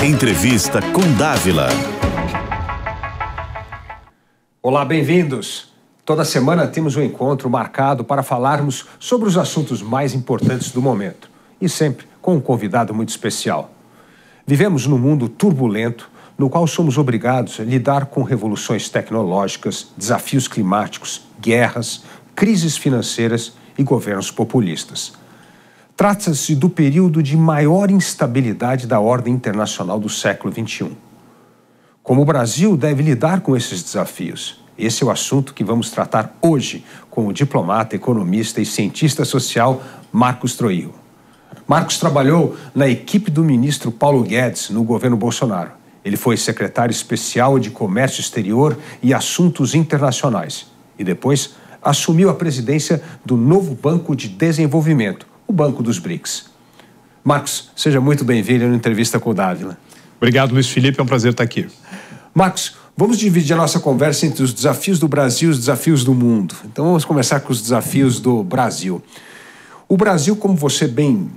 Entrevista com Dávila. Olá, bem-vindos. Toda semana temos um encontro marcado para falarmos sobre os assuntos mais importantes do momento. E sempre com um convidado muito especial. Vivemos num mundo turbulento, no qual somos obrigados a lidar com revoluções tecnológicas, desafios climáticos, guerras, crises financeiras e governos populistas. Trata-se do período de maior instabilidade da ordem internacional do século XXI. Como o Brasil deve lidar com esses desafios? Esse é o assunto que vamos tratar hoje com o diplomata, economista e cientista social Marcos Trujillo. Marcos trabalhou na equipe do ministro Paulo Guedes no governo Bolsonaro. Ele foi secretário especial de Comércio Exterior e Assuntos Internacionais e depois assumiu a presidência do novo Banco de Desenvolvimento, o Banco dos BRICS. Marcos, seja muito bem-vindo na entrevista com o Dávila. Obrigado, Luiz Felipe, é um prazer estar aqui. Marcos, vamos dividir a nossa conversa entre os desafios do Brasil e os desafios do mundo. Então vamos começar com os desafios do Brasil. O Brasil, como você bem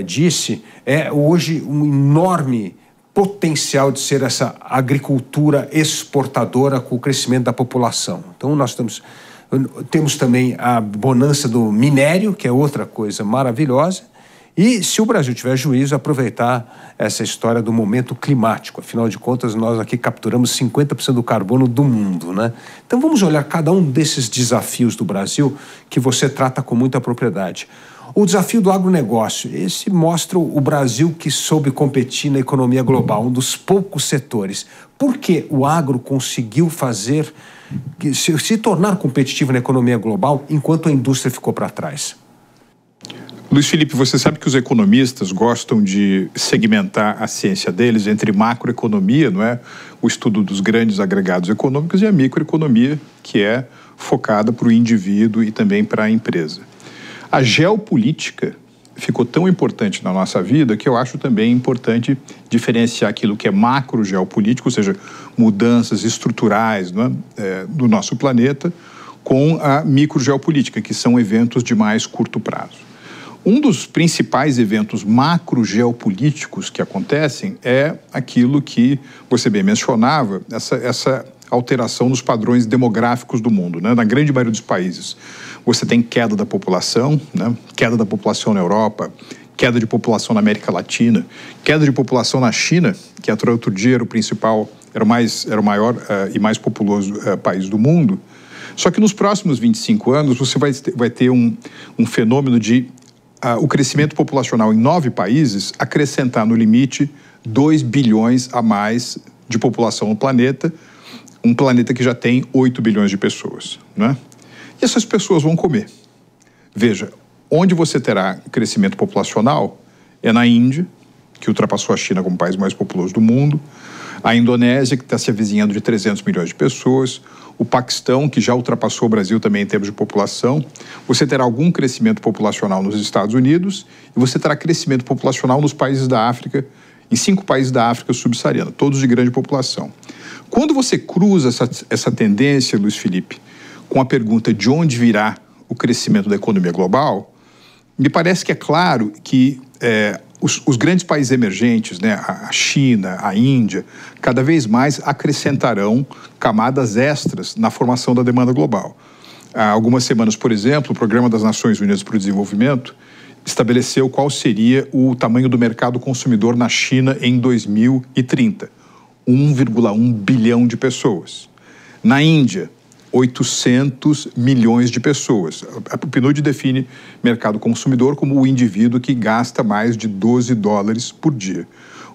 disse, é hoje um enorme potencial de ser essa agricultura exportadora com o crescimento da população. Então nós temos também a bonança do minério, que é outra coisa maravilhosa, e, se o Brasil tiver juízo, aproveitar essa história do momento climático. Afinal de contas, nós aqui capturamos 50% do carbono do mundo, né? Então vamos olhar cada um desses desafios do Brasil que você trata com muita propriedade. O desafio do agronegócio, esse mostra o Brasil que soube competir na economia global, um dos poucos setores. Por que o agro conseguiu se tornar competitivo na economia global enquanto a indústria ficou para trás? Luiz Felipe, você sabe que os economistas gostam de segmentar a ciência deles entre macroeconomia, não é? O estudo dos grandes agregados econômicos, e a microeconomia, que é focada para o indivíduo e também para a empresa. A geopolítica ficou tão importante na nossa vida que eu acho também importante diferenciar aquilo que é macro-geopolítico, ou seja, mudanças estruturais, não é? Do nosso planeta, com a micro-geopolítica, que são eventos de mais curto prazo. Um dos principais eventos macro-geopolíticos que acontecem é aquilo que você bem mencionava, essa alteração nos padrões demográficos do mundo, né? Na grande maioria dos países, você tem queda da população, né? Queda da população na Europa, queda de população na América Latina, queda de população na China, que até outro dia era o principal, era o maior e mais populoso país do mundo. Só que nos próximos 25 anos você vai ter um fenômeno de o crescimento populacional em 9 países acrescentar no limite 2 bilhões a mais de população no planeta, um planeta que já tem 8 bilhões de pessoas, né? E essas pessoas vão comer. Veja, onde você terá crescimento populacional é na Índia, que ultrapassou a China como o país mais populoso do mundo, a Indonésia, que está se avizinhando de 300 milhões de pessoas, o Paquistão, que já ultrapassou o Brasil também em termos de população. Você terá algum crescimento populacional nos Estados Unidos e você terá crescimento populacional nos países da África, em 5 países da África subsaariana, todos de grande população. Quando você cruza essa tendência, Luiz Felipe, com a pergunta de onde virá o crescimento da economia global, me parece que é claro que os grandes países emergentes, né, a China, a Índia, cada vez mais acrescentarão camadas extras na formação da demanda global. Há algumas semanas, por exemplo, o Programa das Nações Unidas para o Desenvolvimento estabeleceu qual seria o tamanho do mercado consumidor na China em 2030. 1,1 bilhão de pessoas. Na Índia, 800 milhões de pessoas. O PNUD define mercado consumidor como o indivíduo que gasta mais de 12 dólares por dia.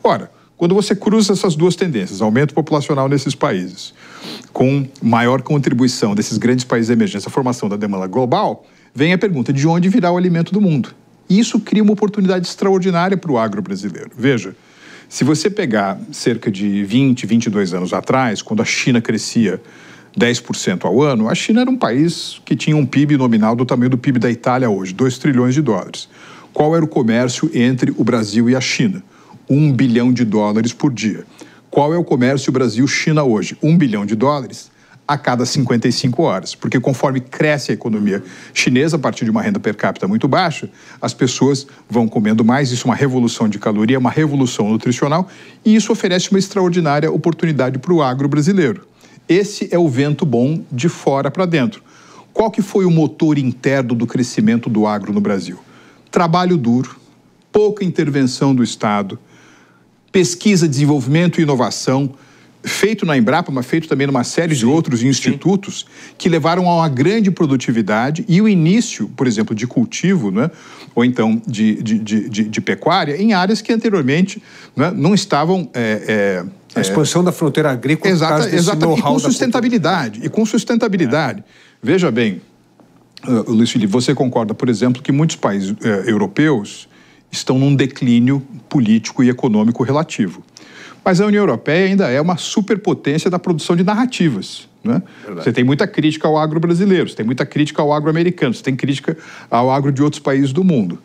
Ora, quando você cruza essas duas tendências, aumento populacional nesses países, com maior contribuição desses grandes países emergentes à formação da demanda global, vem a pergunta de onde virá o alimento do mundo. E isso cria uma oportunidade extraordinária para o agro brasileiro. Veja, se você pegar cerca de 20, 22 anos atrás, quando a China crescia 10% ao ano, a China era um país que tinha um PIB nominal do tamanho do PIB da Itália hoje, 2 trilhões de dólares. Qual era o comércio entre o Brasil e a China? 1 bilhão de dólares por dia. Qual é o comércio Brasil-China hoje? 1 bilhão de dólares a cada 55 horas. Porque conforme cresce a economia chinesa, a partir de uma renda per capita muito baixa, as pessoas vão comendo mais, isso é uma revolução de caloria, uma revolução nutricional, e isso oferece uma extraordinária oportunidade para o agro brasileiro. Esse é o vento bom de fora para dentro. Qual que foi o motor interno do crescimento do agro no Brasil? Trabalho duro, pouca intervenção do Estado, pesquisa, desenvolvimento e inovação, feito na Embrapa, mas feito também numa série de outros institutos, que levaram a uma grande produtividade e o início, por exemplo, de cultivo, né, ou então de pecuária, em áreas que anteriormente, né, não estavam... a expansão da fronteira agrícola, exatamente, e com sustentabilidade. Veja bem, Luiz Felipe, você concorda, por exemplo, que muitos países europeus estão num declínio político e econômico relativo. Mas a União Europeia ainda é uma superpotência da produção de narrativas, né? Você tem muita crítica ao agro brasileiro, você tem muita crítica ao agro americano, você tem crítica ao agro de outros países do mundo.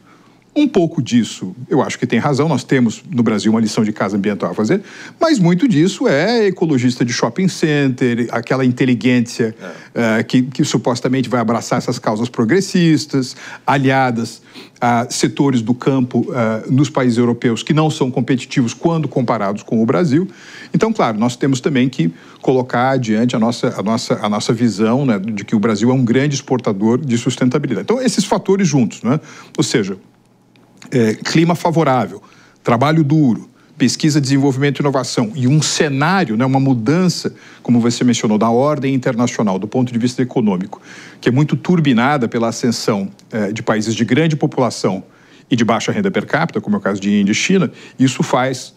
Um pouco disso, eu acho que tem razão, nós temos no Brasil uma lição de casa ambiental a fazer, mas muito disso é ecologista de shopping center, aquela inteligência que supostamente vai abraçar essas causas progressistas, aliadas a setores do campo nos países europeus que não são competitivos quando comparados com o Brasil. Então, claro, nós temos também que colocar adiante a nossa visão, né, de que o Brasil é um grande exportador de sustentabilidade. Então, esses fatores juntos, né? Ou seja, clima favorável, trabalho duro, pesquisa, desenvolvimento e inovação e um cenário, né, uma mudança, como você mencionou, da ordem internacional do ponto de vista econômico, que é muito turbinada pela ascensão de países de grande população e de baixa renda per capita, como é o caso de Índia e China, isso faz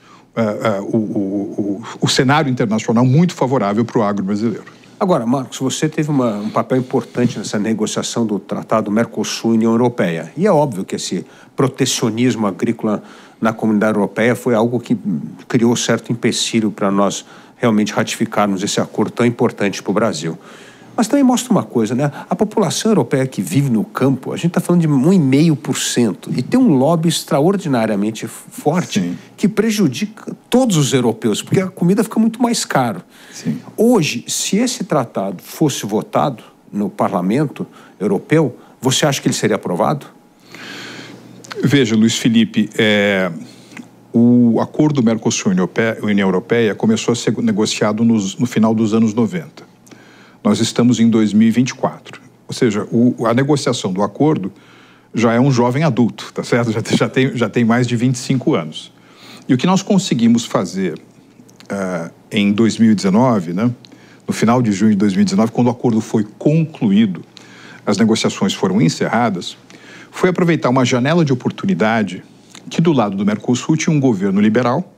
o cenário internacional muito favorável para o agro brasileiro. Agora, Marcos, você teve um papel importante nessa negociação do Tratado Mercosul-União Europeia. E é óbvio que esse protecionismo agrícola na comunidade europeia foi algo que criou certo empecilho para nós realmente ratificarmos esse acordo tão importante para o Brasil. Mas também mostra uma coisa, né? A população europeia que vive no campo, a gente está falando de 1,5%, e tem um lobby extraordinariamente forte. Sim. Que prejudica todos os europeus, porque a comida fica muito mais cara. Sim. Hoje, se esse tratado fosse votado no Parlamento Europeu, você acha que ele seria aprovado? Veja, Luiz Felipe, o acordo Mercosul-União Europeia começou a ser negociado no final dos anos 90. Nós estamos em 2024, ou seja, a negociação do acordo já é um jovem adulto, tá certo? Já tem mais de 25 anos. E o que nós conseguimos fazer em 2019, né, no final de junho de 2019, quando o acordo foi concluído, as negociações foram encerradas, foi aproveitar uma janela de oportunidade que do lado do Mercosul tinha um governo liberal.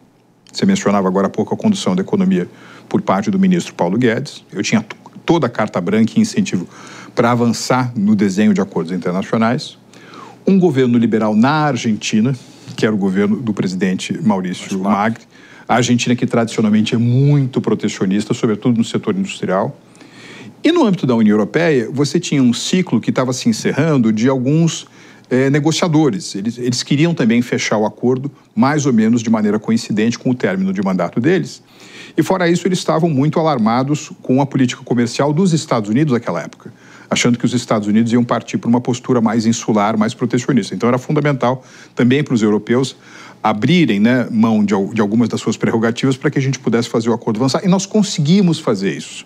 Você mencionava agora há pouco a condução da economia por parte do ministro Paulo Guedes. Eu tinha toda a carta branca e incentivo para avançar no desenho de acordos internacionais. Um governo liberal na Argentina, que era o governo do presidente Maurício Macri. A Argentina que tradicionalmente é muito protecionista, sobretudo no setor industrial. E no âmbito da União Europeia, você tinha um ciclo que estava se encerrando de alguns negociadores. Eles queriam também fechar o acordo mais ou menos de maneira coincidente com o término de mandato deles. E fora isso, eles estavam muito alarmados com a política comercial dos Estados Unidos naquela época, achando que os Estados Unidos iam partir para uma postura mais insular, mais protecionista. Então era fundamental também para os europeus abrirem, né, mão de algumas das suas prerrogativas para que a gente pudesse fazer o acordo avançar. E nós conseguimos fazer isso.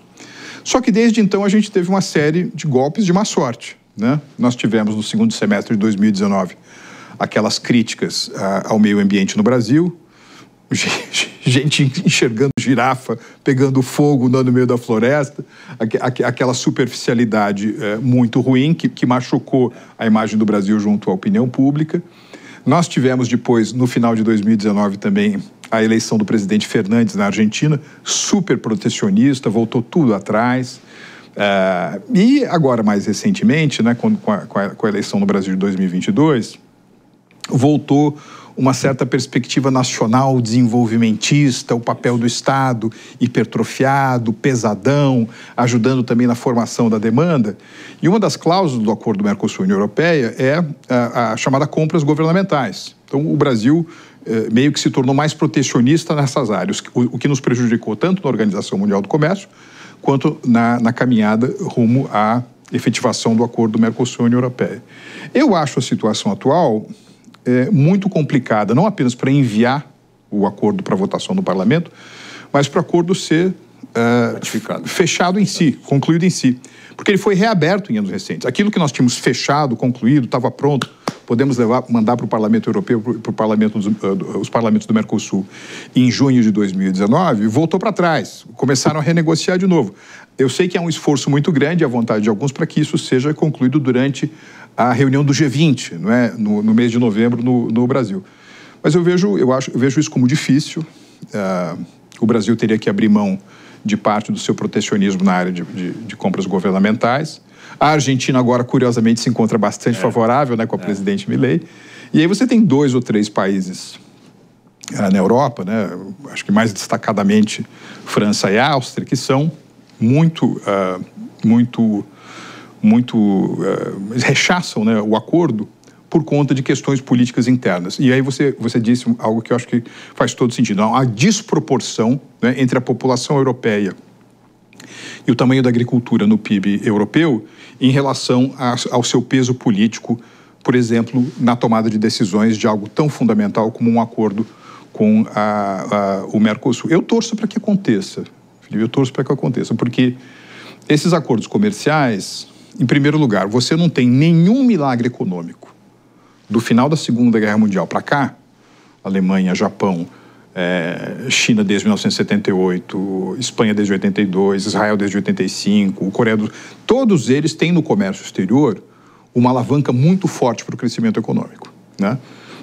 Só que desde então a gente teve uma série de golpes de má sorte, né? Nós tivemos no segundo semestre de 2019 aquelas críticas ao meio ambiente no Brasil, gente enxergando girafa, pegando fogo no meio da floresta, aquela superficialidade muito ruim que machucou a imagem do Brasil junto à opinião pública. Nós tivemos depois, no final de 2019 também, a eleição do presidente Fernandes na Argentina, super protecionista, voltou tudo atrás. E agora, mais recentemente, né, com a eleição no Brasil de 2022, voltou uma certa perspectiva nacional desenvolvimentista, o papel do Estado hipertrofiado, pesadão, ajudando também na formação da demanda. E uma das cláusulas do acordo Mercosul-União Europeia é a chamada compras governamentais. Então, o Brasil meio que se tornou mais protecionista nessas áreas, o que nos prejudicou tanto na Organização Mundial do Comércio, quanto na caminhada rumo à efetivação do acordo Mercosul-União Europeia. Eu acho a situação atual muito complicada, não apenas para enviar o acordo para votação no parlamento, mas para o acordo ser fechado em si, concluído em si. Porque ele foi reaberto em anos recentes. Aquilo que nós tínhamos fechado, concluído, estava pronto, podemos mandar para o Parlamento Europeu, para os parlamentos do Mercosul, em junho de 2019, voltou para trás. Começaram a renegociar de novo. Eu sei que é um esforço muito grande, a vontade de alguns, para que isso seja concluído durante a reunião do G20, não é? no mês de novembro, no Brasil. Mas eu vejo isso como difícil. O Brasil teria que abrir mão de parte do seu protecionismo na área de compras governamentais. A Argentina agora, curiosamente, se encontra bastante favorável, né, com a presidente Milei. E aí você tem 2 ou 3 países na Europa, né, acho que mais destacadamente França e Áustria, que são rechaçam, né, o acordo por conta de questões políticas internas. E aí você disse algo que eu acho que faz todo sentido. Há uma desproporção, né, entre a população europeia e o tamanho da agricultura no PIB europeu em relação ao seu peso político, por exemplo, na tomada de decisões de algo tão fundamental como um acordo com o Mercosul. Eu torço para que aconteça, Felipe, eu torço para que aconteça, porque esses acordos comerciais, em primeiro lugar, você não tem nenhum milagre econômico do final da Segunda Guerra Mundial para cá, Alemanha, Japão, China desde 1978, Espanha desde 82, Israel desde 85, Coreia do Sul, todos eles têm no comércio exterior uma alavanca muito forte para o crescimento econômico, né?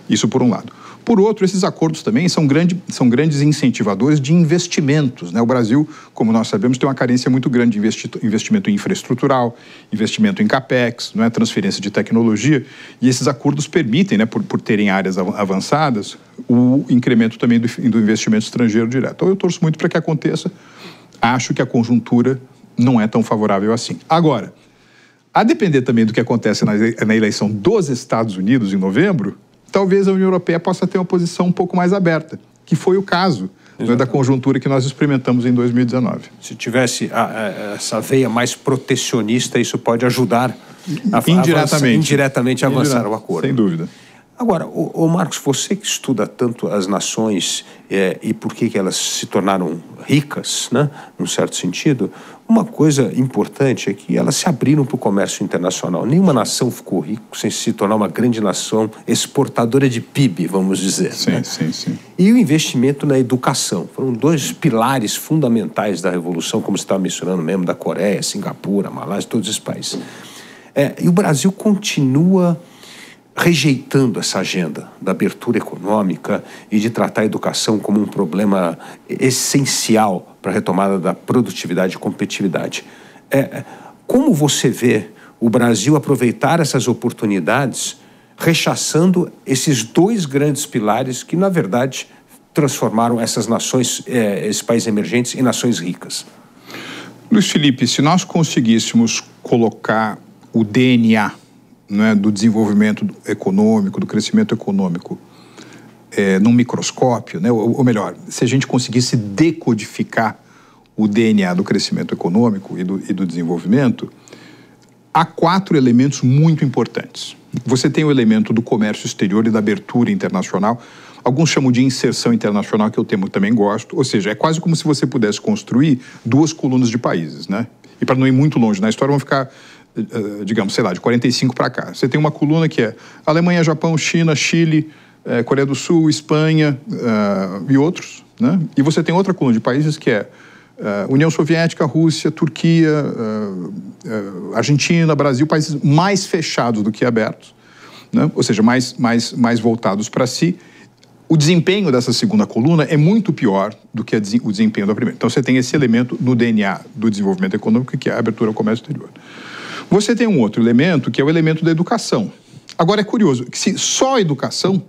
Isso por um lado. Por outro, esses acordos também são grandes incentivadores de investimentos, né? O Brasil, como nós sabemos, tem uma carência muito grande de investimento infraestrutural, investimento em capex, não é? Transferência de tecnologia, e esses acordos permitem, né, por terem áreas avançadas, o incremento também do investimento estrangeiro direto. Então eu torço muito para que aconteça. Acho que a conjuntura não é tão favorável assim. Agora, a depender também do que acontece na eleição dos Estados Unidos em novembro, talvez a União Europeia possa ter uma posição um pouco mais aberta, que foi o caso, né, da conjuntura que nós experimentamos em 2019. Se tivesse essa veia mais protecionista, isso pode ajudar indiretamente a avançar o acordo. Sem dúvida. Agora, Marcos, você que estuda tanto as nações e por que elas se tornaram ricas, né, num certo sentido, uma coisa importante é que elas se abriram para o comércio internacional. Nenhuma nação ficou rica sem se tornar uma grande nação exportadora de PIB, vamos dizer. Sim, né? sim. E o investimento na educação. Foram 2 pilares fundamentais da Revolução, como você estava mencionando mesmo, da Coreia, Singapura, Malásia, todos esses países. E o Brasil continua rejeitando essa agenda da abertura econômica e de tratar a educação como um problema essencial para a retomada da produtividade e competitividade. Como você vê o Brasil aproveitar essas oportunidades, rechaçando esses 2 grandes pilares que, na verdade, transformaram essas nações, esses países emergentes, em nações ricas? Luiz Felipe, se nós conseguíssemos colocar o DNA, né, do desenvolvimento econômico, do crescimento econômico, num microscópio, né, ou melhor, se a gente conseguisse decodificar o DNA do crescimento econômico e do desenvolvimento, há 4 elementos muito importantes. Você tem o elemento do comércio exterior e da abertura internacional. Alguns chamam de inserção internacional, que eu também gosto. Ou seja, é quase como se você pudesse construir 2 colunas de países, né? E para não ir muito longe na história, vão ficar, digamos, sei lá, de 45 para cá. Você tem uma coluna que é Alemanha, Japão, China, Chile, Coreia do Sul, Espanha e outros, né? E você tem outra coluna de países que é União Soviética, Rússia, Turquia, Argentina, Brasil, países mais fechados do que abertos, né? Ou seja, mais voltados para si. O desempenho dessa segunda coluna é muito pior do que o desempenho da primeira. Então você tem esse elemento no DNA do desenvolvimento econômico, que é a abertura ao comércio exterior. Você tem um outro elemento, que é o elemento da educação. Agora é curioso que se só a educação,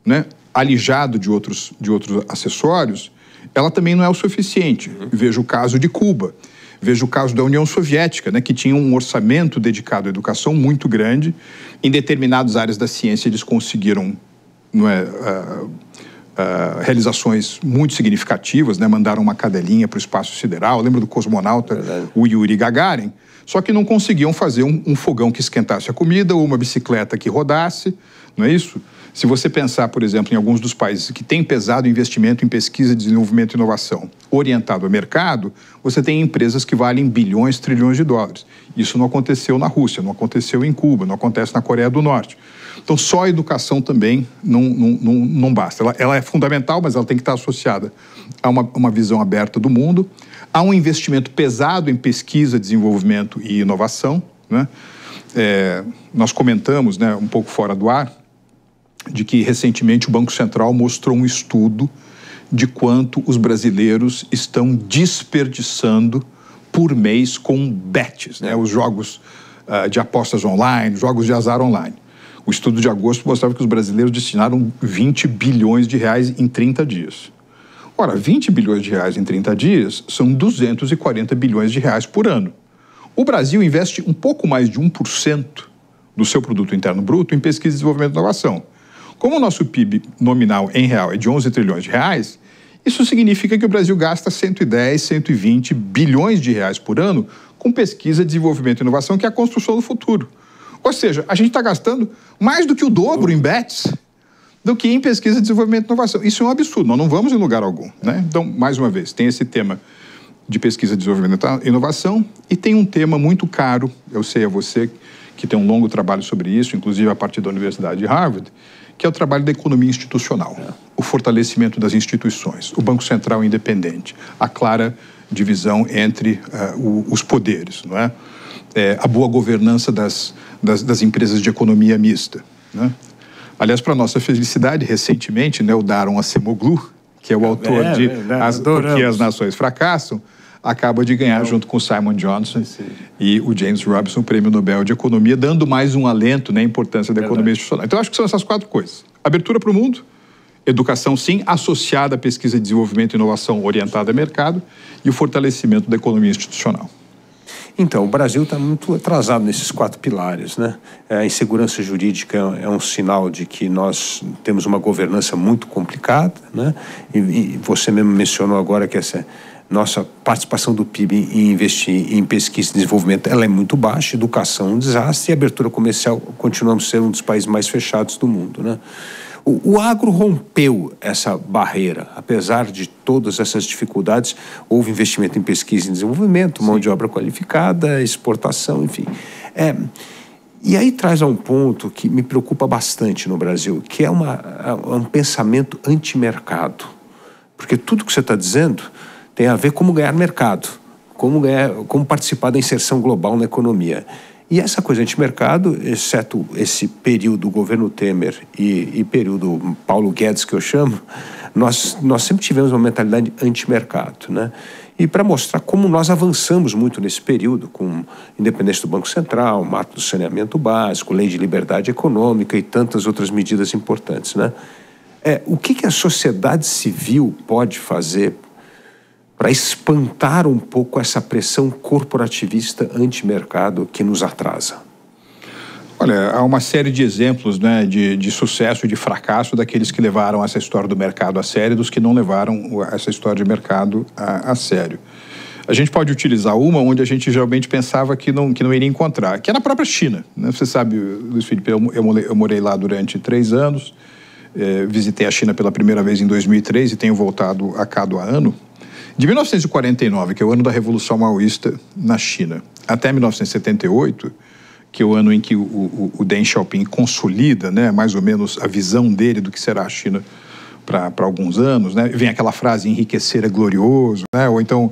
né, alijado de outros acessórios, ela também não é o suficiente. Veja o caso de Cuba, veja o caso da União Soviética, né, que tinha um orçamento dedicado à educação muito grande. Em determinadas áreas da ciência eles conseguiram realizações muito significativas, né? Mandaram uma cadelinha para o espaço sideral, lembra do cosmonauta, o Yuri Gagarin, só que não conseguiam fazer um fogão que esquentasse a comida ou uma bicicleta que rodasse, não é isso? Se você pensar, por exemplo, em alguns dos países que têm pesado investimento em pesquisa, desenvolvimento e inovação orientado ao mercado, você tem empresas que valem bilhões, trilhões de dólares. Isso não aconteceu na Rússia, não aconteceu em Cuba, não acontece na Coreia do Norte. Então, só a educação também não basta. Ela é fundamental, mas ela tem que estar associada a uma visão aberta do mundo, a um investimento pesado em pesquisa, desenvolvimento e inovação, né? Nós comentamos, né, um pouco fora do ar, de que recentemente o Banco Central mostrou um estudo de quanto os brasileiros estão desperdiçando por mês com bets, né? Os jogos de apostas online, jogos de azar online. O estudo de agosto mostrava que os brasileiros destinaram 20 bilhões de reais em 30 dias. Ora, 20 bilhões de reais em 30 dias são 240 bilhões de reais por ano. O Brasil investe um pouco mais de 1% do seu produto interno bruto em pesquisa, desenvolvimento e inovação. Como o nosso PIB nominal em real é de 11 trilhões de reais, isso significa que o Brasil gasta 110, 120 bilhões de reais por ano com pesquisa, desenvolvimento e inovação, que é a construção do futuro. Ou seja, a gente está gastando mais do que o dobro em bets do que em pesquisa, desenvolvimento e inovação. Isso é um absurdo, nós não vamos em lugar algum, né? Então, mais uma vez, tem esse tema de pesquisa, desenvolvimento e inovação e tem um tema muito caro, eu sei a você, que tem um longo trabalho sobre isso, inclusive a partir da Universidade de Harvard, que é o trabalho da economia institucional, o fortalecimento das instituições, o Banco Central independente, a clara divisão entre os poderes, não é? A boa governança das empresas de economia mista, né? Aliás, para nossa felicidade, recentemente, né, o Daron Acemoglu, que é o autor de Por que as Nações Fracassam, acaba de ganhar, junto com o Simon Johnson e o James Robinson, o Prêmio Nobel de Economia, dando mais um alento, né, à importância da economia institucional. Então, acho que são essas 4 coisas. Abertura para o mundo, educação, sim, associada à pesquisa, desenvolvimento e inovação orientada a mercado, e o fortalecimento da economia institucional. Então, o Brasil está muito atrasado nesses 4 pilares, né? A insegurança jurídica é um sinal de que nós temos uma governança muito complicada, né? E você mesmo mencionou agora que essa nossa participação do PIB em investir em pesquisa e desenvolvimento, ela é muito baixa, educação um desastre, e abertura comercial continuamos sendo um dos países mais fechados do mundo, né? O agro rompeu essa barreira, apesar de todas essas dificuldades, houve investimento em pesquisa e desenvolvimento, mão de obra qualificada, exportação, enfim. E aí traz a um ponto que me preocupa bastante no Brasil, que é um pensamento antimercado, porque tudo que você está dizendo tem a ver com como ganhar mercado, como participar da inserção global na economia. E essa coisa antimercado, exceto esse período do governo Temer e período Paulo Guedes, que eu chamo, nós sempre tivemos uma mentalidade antimercado, né? E para mostrar como nós avançamos muito nesse período, com independência do Banco Central, marco do saneamento básico, lei de liberdade econômica e tantas outras medidas importantes, né? O que a sociedade civil pode fazer para espantar um pouco essa pressão corporativista antimercado que nos atrasa? Olha, há uma série de exemplos, né, de sucesso e de fracasso daqueles que levaram essa história do mercado a sério e dos que não levaram essa história de mercado a sério. A gente pode utilizar uma onde a gente geralmente pensava que não iria encontrar, que é na própria China, né? Você sabe, Luiz Felipe, eu morei lá durante 3 anos, visitei a China pela primeira vez em 2003 e tenho voltado a cada ano. De 1949, que é o ano da Revolução Maoísta na China, até 1978, que é o ano em que o Deng Xiaoping consolida, né, mais ou menos a visão dele do que será a China para alguns anos, né? Vem aquela frase, enriquecer é glorioso, né? Ou então,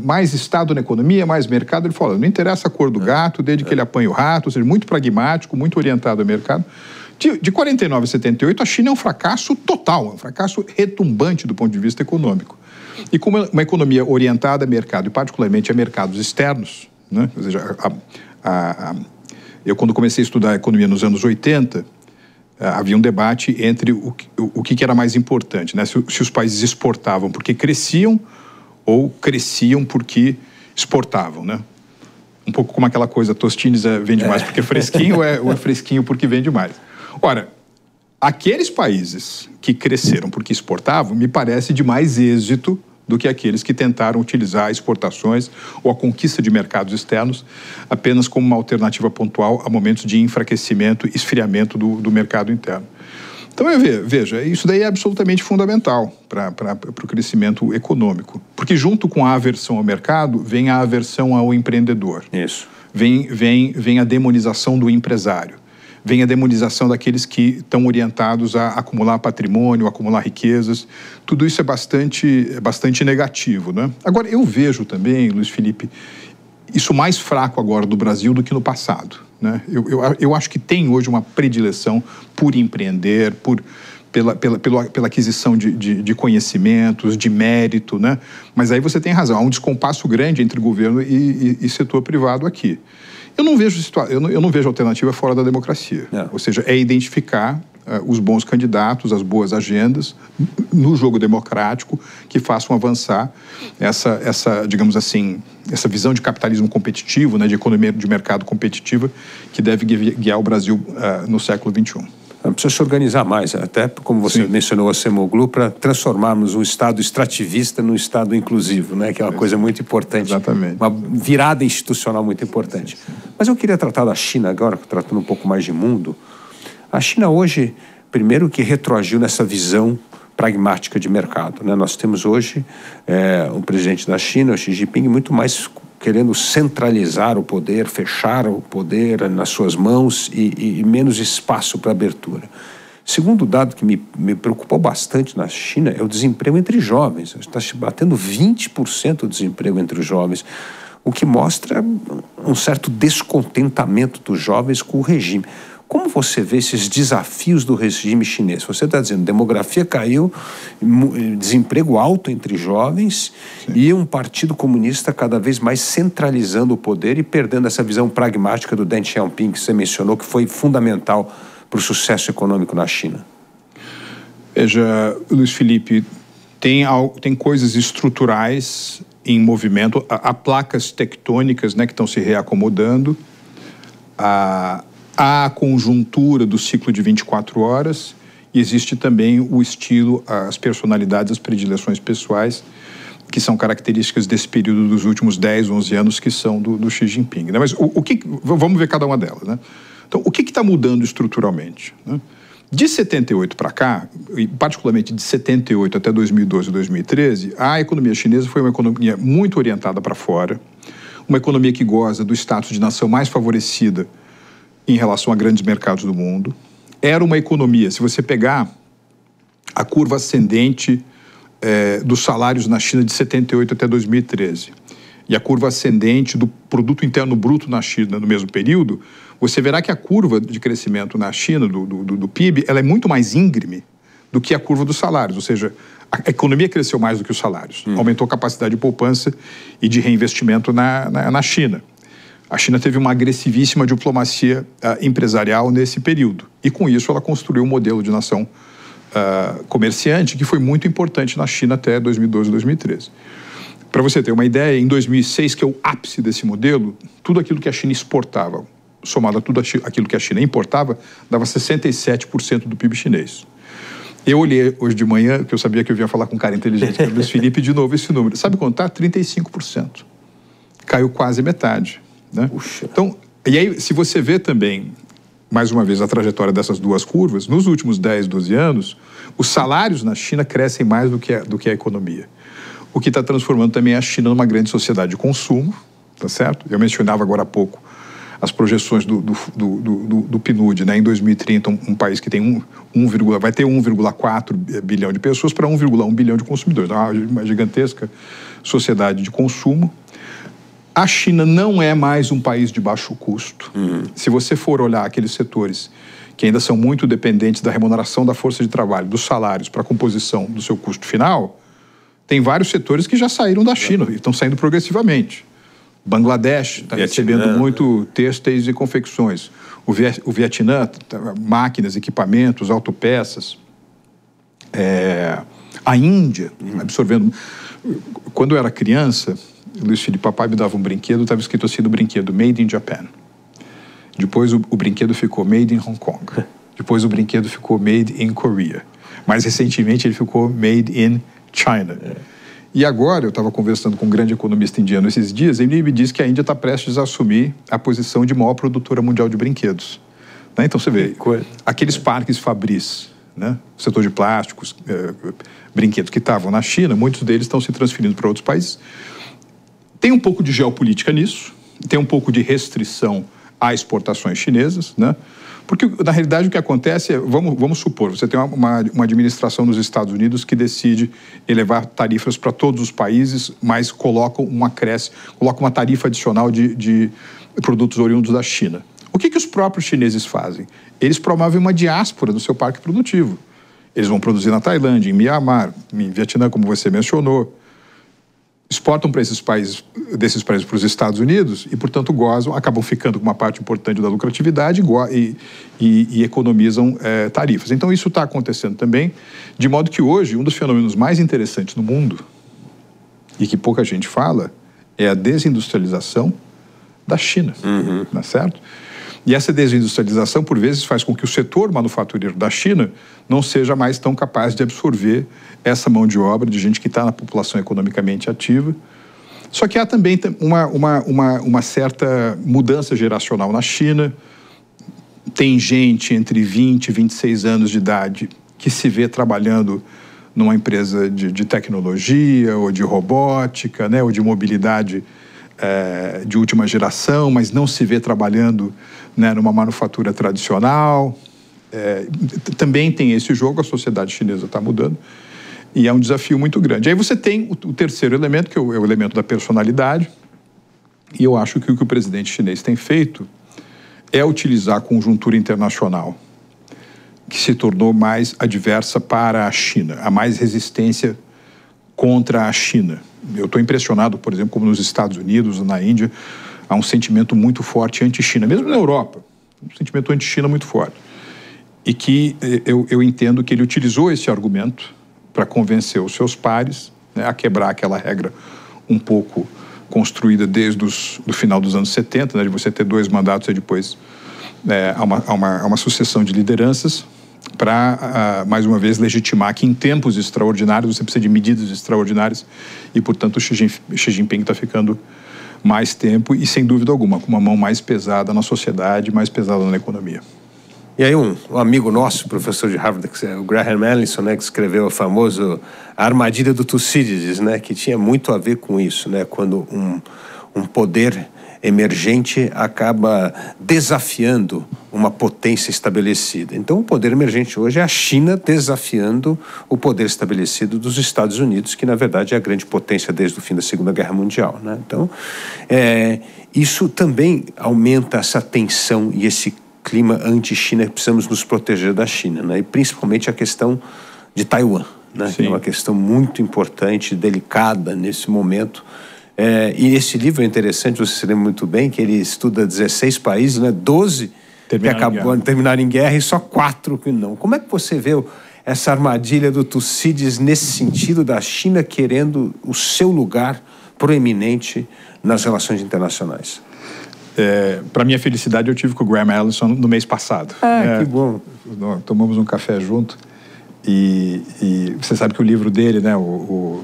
mais Estado na economia, mais mercado. Ele fala, não interessa a cor do gato, desde que ele apanhe o rato, ou seja, muito pragmático, muito orientado ao mercado. De 49 a 78, a China é um fracasso total, um fracasso retumbante do ponto de vista econômico. E como uma economia orientada a mercado, e particularmente a mercados externos, né? Ou seja, eu quando comecei a estudar economia nos anos 80, havia um debate entre o que era mais importante, né? Se os países exportavam porque cresciam ou cresciam porque exportavam, né? Um pouco como aquela coisa, Tostines vende mais porque é fresquinho ou é fresquinho porque vende mais. Ora, aqueles países que cresceram porque exportavam, me parece de mais êxito do que aqueles que tentaram utilizar exportações ou a conquista de mercados externos apenas como uma alternativa pontual a momentos de enfraquecimento e esfriamento do mercado interno. Então, veja, isso daí é absolutamente fundamental para o crescimento econômico, porque junto com a aversão ao mercado, vem a aversão ao empreendedor. Isso. Vem a demonização do empresário. Vem a demonização daqueles que estão orientados a acumular patrimônio, acumular riquezas. Tudo isso é bastante negativo, né? Agora, eu vejo também, Luiz Felipe, isso mais fraco agora do Brasil do que no passado, né? Eu acho que tem hoje uma predileção por empreender, pela aquisição de conhecimentos, de mérito, né? Mas aí você tem razão, há um descompasso grande entre governo e setor privado aqui. Eu não vejo alternativa fora da democracia. Ou seja, é identificar os bons candidatos, as boas agendas no jogo democrático que façam avançar digamos assim, essa visão de capitalismo competitivo, né, de economia de mercado competitiva que deve guiar o Brasil no século XXI. Precisa se organizar mais, até como você mencionou a Acemoglu, para transformarmos um Estado extrativista num Estado inclusivo, né? Que é uma coisa muito importante. Exatamente. Uma virada institucional muito importante. Sim. Mas eu queria tratar da China agora, tratando um pouco mais de mundo. A China hoje, primeiro que retroagiu nessa visão pragmática de mercado, né? Nós temos hoje o presidente da China, o Xi Jinping, muito mais querendo centralizar o poder, fechar o poder nas suas mãos e menos espaço para abertura. Segundo dado que me preocupou bastante na China é o desemprego entre jovens. Está batendo 20% o desemprego entre os jovens, o que mostra um certo descontentamento dos jovens com o regime. Como você vê esses desafios do regime chinês? Você está dizendo, demografia caiu, desemprego alto entre jovens. Sim. E um partido comunista cada vez mais centralizando o poder e perdendo essa visão pragmática do Deng Xiaoping, que você mencionou, que foi fundamental para o sucesso econômico na China. Veja, Luiz Felipe, tem coisas estruturais em movimento, há placas tectônicas, né, que estão se reacomodando, há a conjuntura do ciclo de 24 horas e existe também o estilo, as personalidades, as predileções pessoais, que são características desse período dos últimos 10, 11 anos, que são do Xi Jinping, né? Mas vamos ver cada uma delas, né? Então, o que está mudando estruturalmente, né? De 78 para cá, e particularmente de 78 até 2012 e 2013, a economia chinesa foi uma economia muito orientada para fora, uma economia que goza do status de nação mais favorecida em relação a grandes mercados do mundo. Era uma economia, se você pegar a curva ascendente dos salários na China de 78 até 2013 e a curva ascendente do produto interno bruto na China no mesmo período, você verá que a curva de crescimento na China, do PIB, ela é muito mais íngreme do que a curva dos salários, ou seja, a economia cresceu mais do que os salários, aumentou a capacidade de poupança e de reinvestimento na China. A China teve uma agressivíssima diplomacia empresarial nesse período. E, com isso, ela construiu um modelo de nação comerciante que foi muito importante na China até 2012 e 2013. Para você ter uma ideia, em 2006, que é o ápice desse modelo, tudo aquilo que a China exportava, somado a tudo aquilo que a China importava, dava 67% do PIB chinês. Eu olhei hoje de manhã, que eu sabia que eu ia falar com um cara inteligente, que é o Luiz Felipe, de novo esse número. Sabe quanto está? 35%. Caiu quase metade. Né? Então, e aí, se você vê também, mais uma vez, a trajetória dessas duas curvas, nos últimos 10, 12 anos, os salários na China crescem mais do que a economia. O que está transformando também a China numa grande sociedade de consumo, tá certo? Eu mencionava agora há pouco as projeções do PNUD, né? Em 2030, um país que tem vai ter 1,4 bilhão de pessoas para 1,1 bilhão de consumidores. Então, uma gigantesca sociedade de consumo. A China não é mais um país de baixo custo. Se você for olhar aqueles setores que ainda são muito dependentes da remuneração da força de trabalho, dos salários para a composição do seu custo final, tem vários setores que já saíram da China e estão saindo progressivamente. Bangladesh está recebendo muito têxteis e confecções. O Vietnã, máquinas, equipamentos, autopeças. A Índia, absorvendo... Quando eu era criança, Luiz Felipe, papai me dava um brinquedo, estava escrito assim no brinquedo, Made in Japan. Depois o brinquedo ficou Made in Hong Kong. Depois o brinquedo ficou Made in Korea. Mais recentemente ele ficou Made in China. E agora, eu estava conversando com um grande economista indiano esses dias, ele me disse que a Índia está prestes a assumir a posição de maior produtora mundial de brinquedos. Né? Então você vê, aqueles parques Fabris, né? O setor de plásticos, brinquedos que estavam na China, muitos deles estão se transferindo para outros países. Tem um pouco de geopolítica nisso, tem um pouco de restrição a exportações chinesas, né? Porque, na realidade, o que acontece é, vamos supor, você tem uma administração nos Estados Unidos que decide elevar tarifas para todos os países, mas coloca uma tarifa adicional de produtos oriundos da China. O que os próprios chineses fazem? Eles promovem uma diáspora do seu parque produtivo. Eles vão produzir na Tailândia, em Mianmar, em Vietnã, como você mencionou. Exportam para desses países para os Estados Unidos e, portanto, acabam ficando com uma parte importante da lucratividade e economizam tarifas. Então, isso está acontecendo também, de modo que hoje, um dos fenômenos mais interessantes no mundo, e que pouca gente fala, é a desindustrialização da China, não é certo? E essa desindustrialização, por vezes, faz com que o setor manufatureiro da China não seja mais tão capaz de absorver essa mão de obra de gente que está na população economicamente ativa. Só que há também uma certa mudança geracional na China. Tem gente entre 20 e 26 anos de idade que se vê trabalhando numa empresa de tecnologia ou de robótica, né, ou de mobilidade de última geração, mas não se vê trabalhando, né, numa manufatura tradicional. Também tem esse jogo, a sociedade chinesa está mudando, e é um desafio muito grande. Aí você tem o terceiro elemento, que é o elemento da personalidade, e eu acho que o que o presidente chinês tem feito é utilizar a conjuntura internacional, que se tornou mais adversa para a China, a mais resistência contra a China. Eu estou impressionado, por exemplo, como nos Estados Unidos, na Índia, há um sentimento muito forte anti-China, mesmo na Europa, um sentimento anti-China muito forte. E que eu entendo que ele utilizou esse argumento para convencer os seus pares, né, a quebrar aquela regra um pouco construída desde o final dos anos 70, né, de você ter 2 mandatos e depois há uma sucessão de lideranças, para, mais uma vez, legitimar que em tempos extraordinários você precisa de medidas extraordinárias e, portanto, o Xi Jinping está ficando mais tempo e, sem dúvida alguma, com uma mão mais pesada na sociedade, mais pesada na economia. E aí um amigo nosso, professor de Harvard, o Graham Allison, né, que escreveu o famoso A Armadilha do Tucídides, né, que tinha muito a ver com isso, né, quando um poder emergente acaba desafiando uma potência estabelecida. Então, o poder emergente hoje é a China desafiando o poder estabelecido dos Estados Unidos, que, na verdade, é a grande potência desde o fim da Segunda Guerra Mundial, né? Então, isso também aumenta essa tensão e esse clima anti-China, que precisamos nos proteger da China, né? E principalmente a questão de Taiwan, né? Que é uma questão muito importante, delicada nesse momento. E esse livro é interessante, você se lembra muito bem, que ele estuda 16 países, né? 12 que acabaram de terminar em guerra e só 4 que não. Como é que você vê essa armadilha do Tucídides nesse sentido da China querendo o seu lugar proeminente nas relações internacionais? Para minha felicidade, eu tive com o Graham Allison no mês passado. Que bom. Tomamos um café junto e você sabe que o livro dele, né, o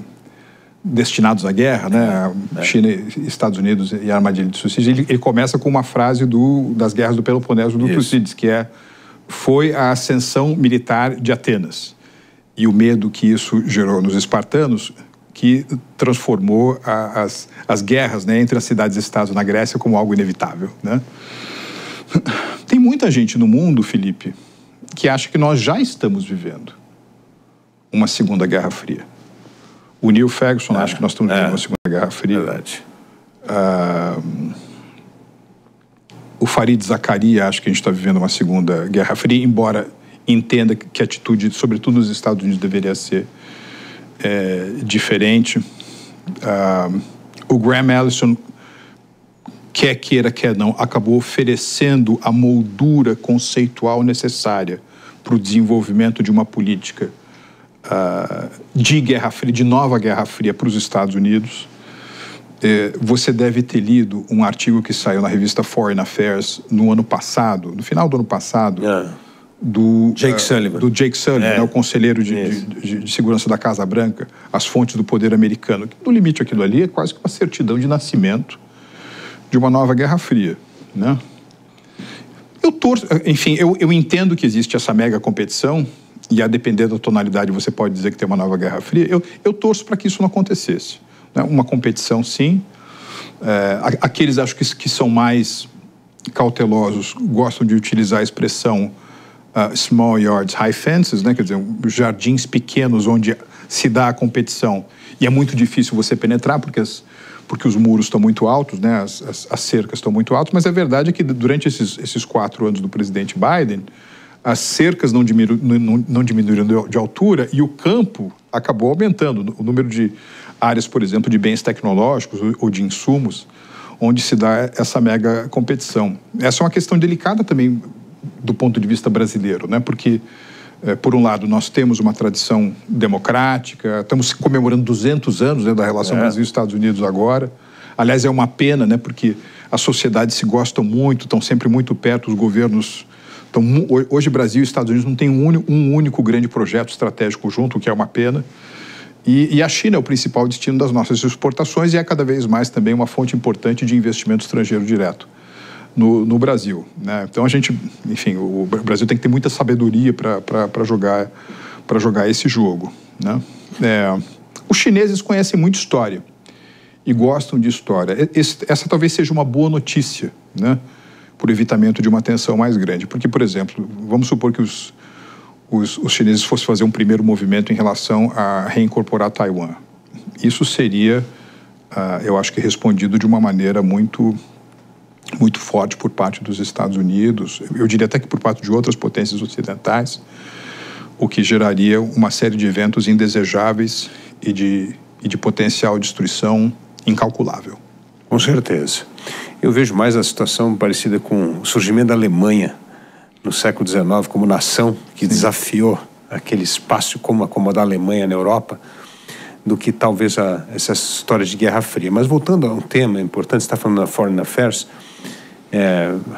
Destinados à Guerra, né, China, Estados Unidos e a Armadilha de Tucídides, ele começa com uma frase das guerras do Peloponeso do Tucídides, que foi a ascensão militar de Atenas e o medo que isso gerou nos espartanos, que transformou as guerras, né, entre as cidades-estados na Grécia como algo inevitável, né? Tem muita gente no mundo, Felipe, que acha que nós já estamos vivendo uma Segunda Guerra Fria. O Neil Ferguson acha que nós estamos vivendo uma Segunda Guerra Fria. Verdade. O Fareed Zakaria acha que a gente está vivendo uma Segunda Guerra Fria, embora entenda que a atitude, sobretudo nos Estados Unidos, deveria ser diferente. O Graham Allison, quer queira, quer não, acabou oferecendo a moldura conceitual necessária para o desenvolvimento de uma política de Guerra Fria, de nova Guerra Fria para os Estados Unidos. Você deve ter lido um artigo que saiu na revista Foreign Affairs no ano passado, no final do ano passado, do Jake Sullivan, né, o conselheiro de segurança da Casa Branca, as fontes do poder americano. No limite, aquilo ali é quase que uma certidão de nascimento de uma nova Guerra Fria, né? Eu entendo que existe essa mega competição, e a depender da tonalidade você pode dizer que tem uma nova Guerra Fria. Eu torço para que isso não acontecesse, né? Uma competição, sim. Aqueles, acho que são mais cautelosos, gostam de utilizar a expressão small yards, high fences, né? Quer dizer, jardins pequenos onde se dá a competição e é muito difícil você penetrar porque os muros estão muito altos, né? As cercas estão muito altas, mas a verdade é que durante esses 4 anos do presidente Biden, as cercas não diminuíram de altura e o campo acabou aumentando. O número de áreas, por exemplo, de bens tecnológicos ou de insumos, onde se dá essa mega competição. Essa é uma questão delicada também do ponto de vista brasileiro, né? Porque, por um lado, nós temos uma tradição democrática, estamos comemorando 200 anos, né, da relação Brasil e Estados Unidos agora. Aliás, é uma pena, né, porque as sociedades se gostam muito, estão sempre muito perto, os governos... hoje, Brasil e Estados Unidos não têm um único grande projeto estratégico junto, o que é uma pena. E a China é o principal destino das nossas exportações e é cada vez mais também uma fonte importante de investimento estrangeiro direto no Brasil, né? Então o Brasil tem que ter muita sabedoria para jogar esse jogo, né? Os chineses conhecem muito história e gostam de história. Essa talvez seja uma boa notícia, né? Por evitamento de uma tensão mais grande. Porque, por exemplo, vamos supor que os chineses fossem fazer um primeiro movimento em relação a reincorporar Taiwan. Isso seria, eu acho que respondido de uma maneira muito forte por parte dos Estados Unidos, eu diria até que por parte de outras potências ocidentais, o que geraria uma série de eventos indesejáveis e de potencial destruição incalculável. Com certeza. Eu vejo mais a situação parecida com o surgimento da Alemanha no século XIX como nação que desafiou aquele espaço como acomodar a Alemanha na Europa, do que talvez essa história de Guerra Fria. Mas voltando a um tema importante, você está falando da Foreign Affairs,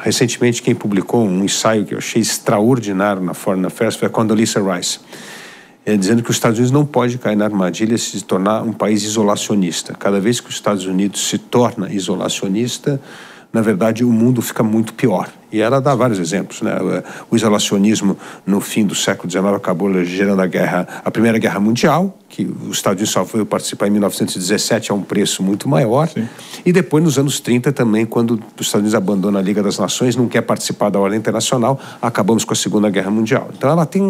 recentemente quem publicou um ensaio que eu achei extraordinário na Foreign Affairs foi a Condoleezza Rice, dizendo que os Estados Unidos não pode cair na armadilha de se tornar um país isolacionista. Cada vez que os Estados Unidos se torna isolacionista, na verdade, o mundo fica muito pior. E ela dá vários exemplos, né? O isolacionismo no fim do século XIX acabou gerando a Primeira Guerra Mundial, que os Estados Unidos só foi participar em 1917 a um preço muito maior. Sim. E depois, nos anos 30 também, quando os Estados Unidos abandonam a Liga das Nações, não quer participar da ordem internacional, acabamos com a Segunda Guerra Mundial. Então ela tem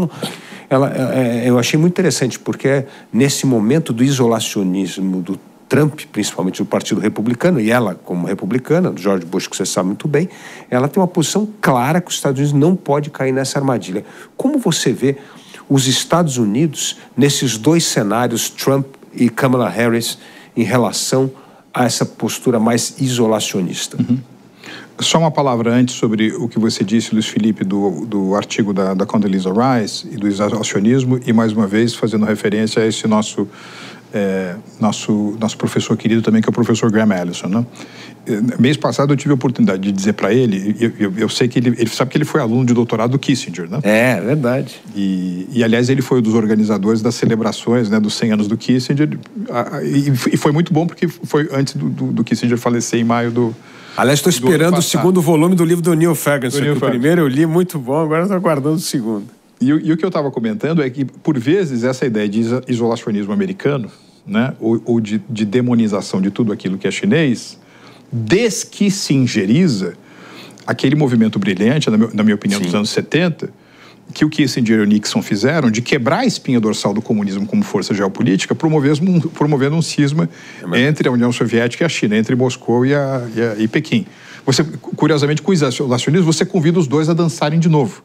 eu achei muito interessante, porque nesse momento do isolacionismo do Trump, principalmente do Partido Republicano, e ela, como republicana, do George Bush, que você sabe muito bem, ela tem uma posição clara que os Estados Unidos não pode cair nessa armadilha. Como você vê os Estados Unidos nesses dois cenários, Trump e Kamala Harris, em relação a essa postura mais isolacionista? Uhum. Só uma palavra antes sobre o que você disse, Luiz Felipe, do artigo da Condoleezza Rice e do isolacionismo, e mais uma vez fazendo referência a esse nosso professor querido também, que é o professor Graham Allison, né? Mês passado eu tive a oportunidade de dizer para ele, eu sei que ele sabe que ele foi aluno de doutorado do Kissinger, né? É verdade. E aliás, ele foi um dos organizadores das celebrações, né, dos 100 anos do Kissinger, e foi muito bom porque foi antes do Kissinger falecer em maio do... Aliás, estou esperando o segundo volume do livro do Neil Ferguson. O primeiro eu li muito bom, agora estou aguardando o segundo. E o que eu estava comentando é que, por vezes, essa ideia de isolacionismo americano, né, ou de demonização de tudo aquilo que é chinês, desquissingeriza aquele movimento brilhante, na minha opinião, dos anos 70, que o Kissinger e o Nixon fizeram de quebrar a espinha dorsal do comunismo como força geopolítica, promovendo um cisma entre a União Soviética e a China, entre Moscou e Pequim. Curiosamente, com o isolacionismo, você convida os dois a dançarem de novo,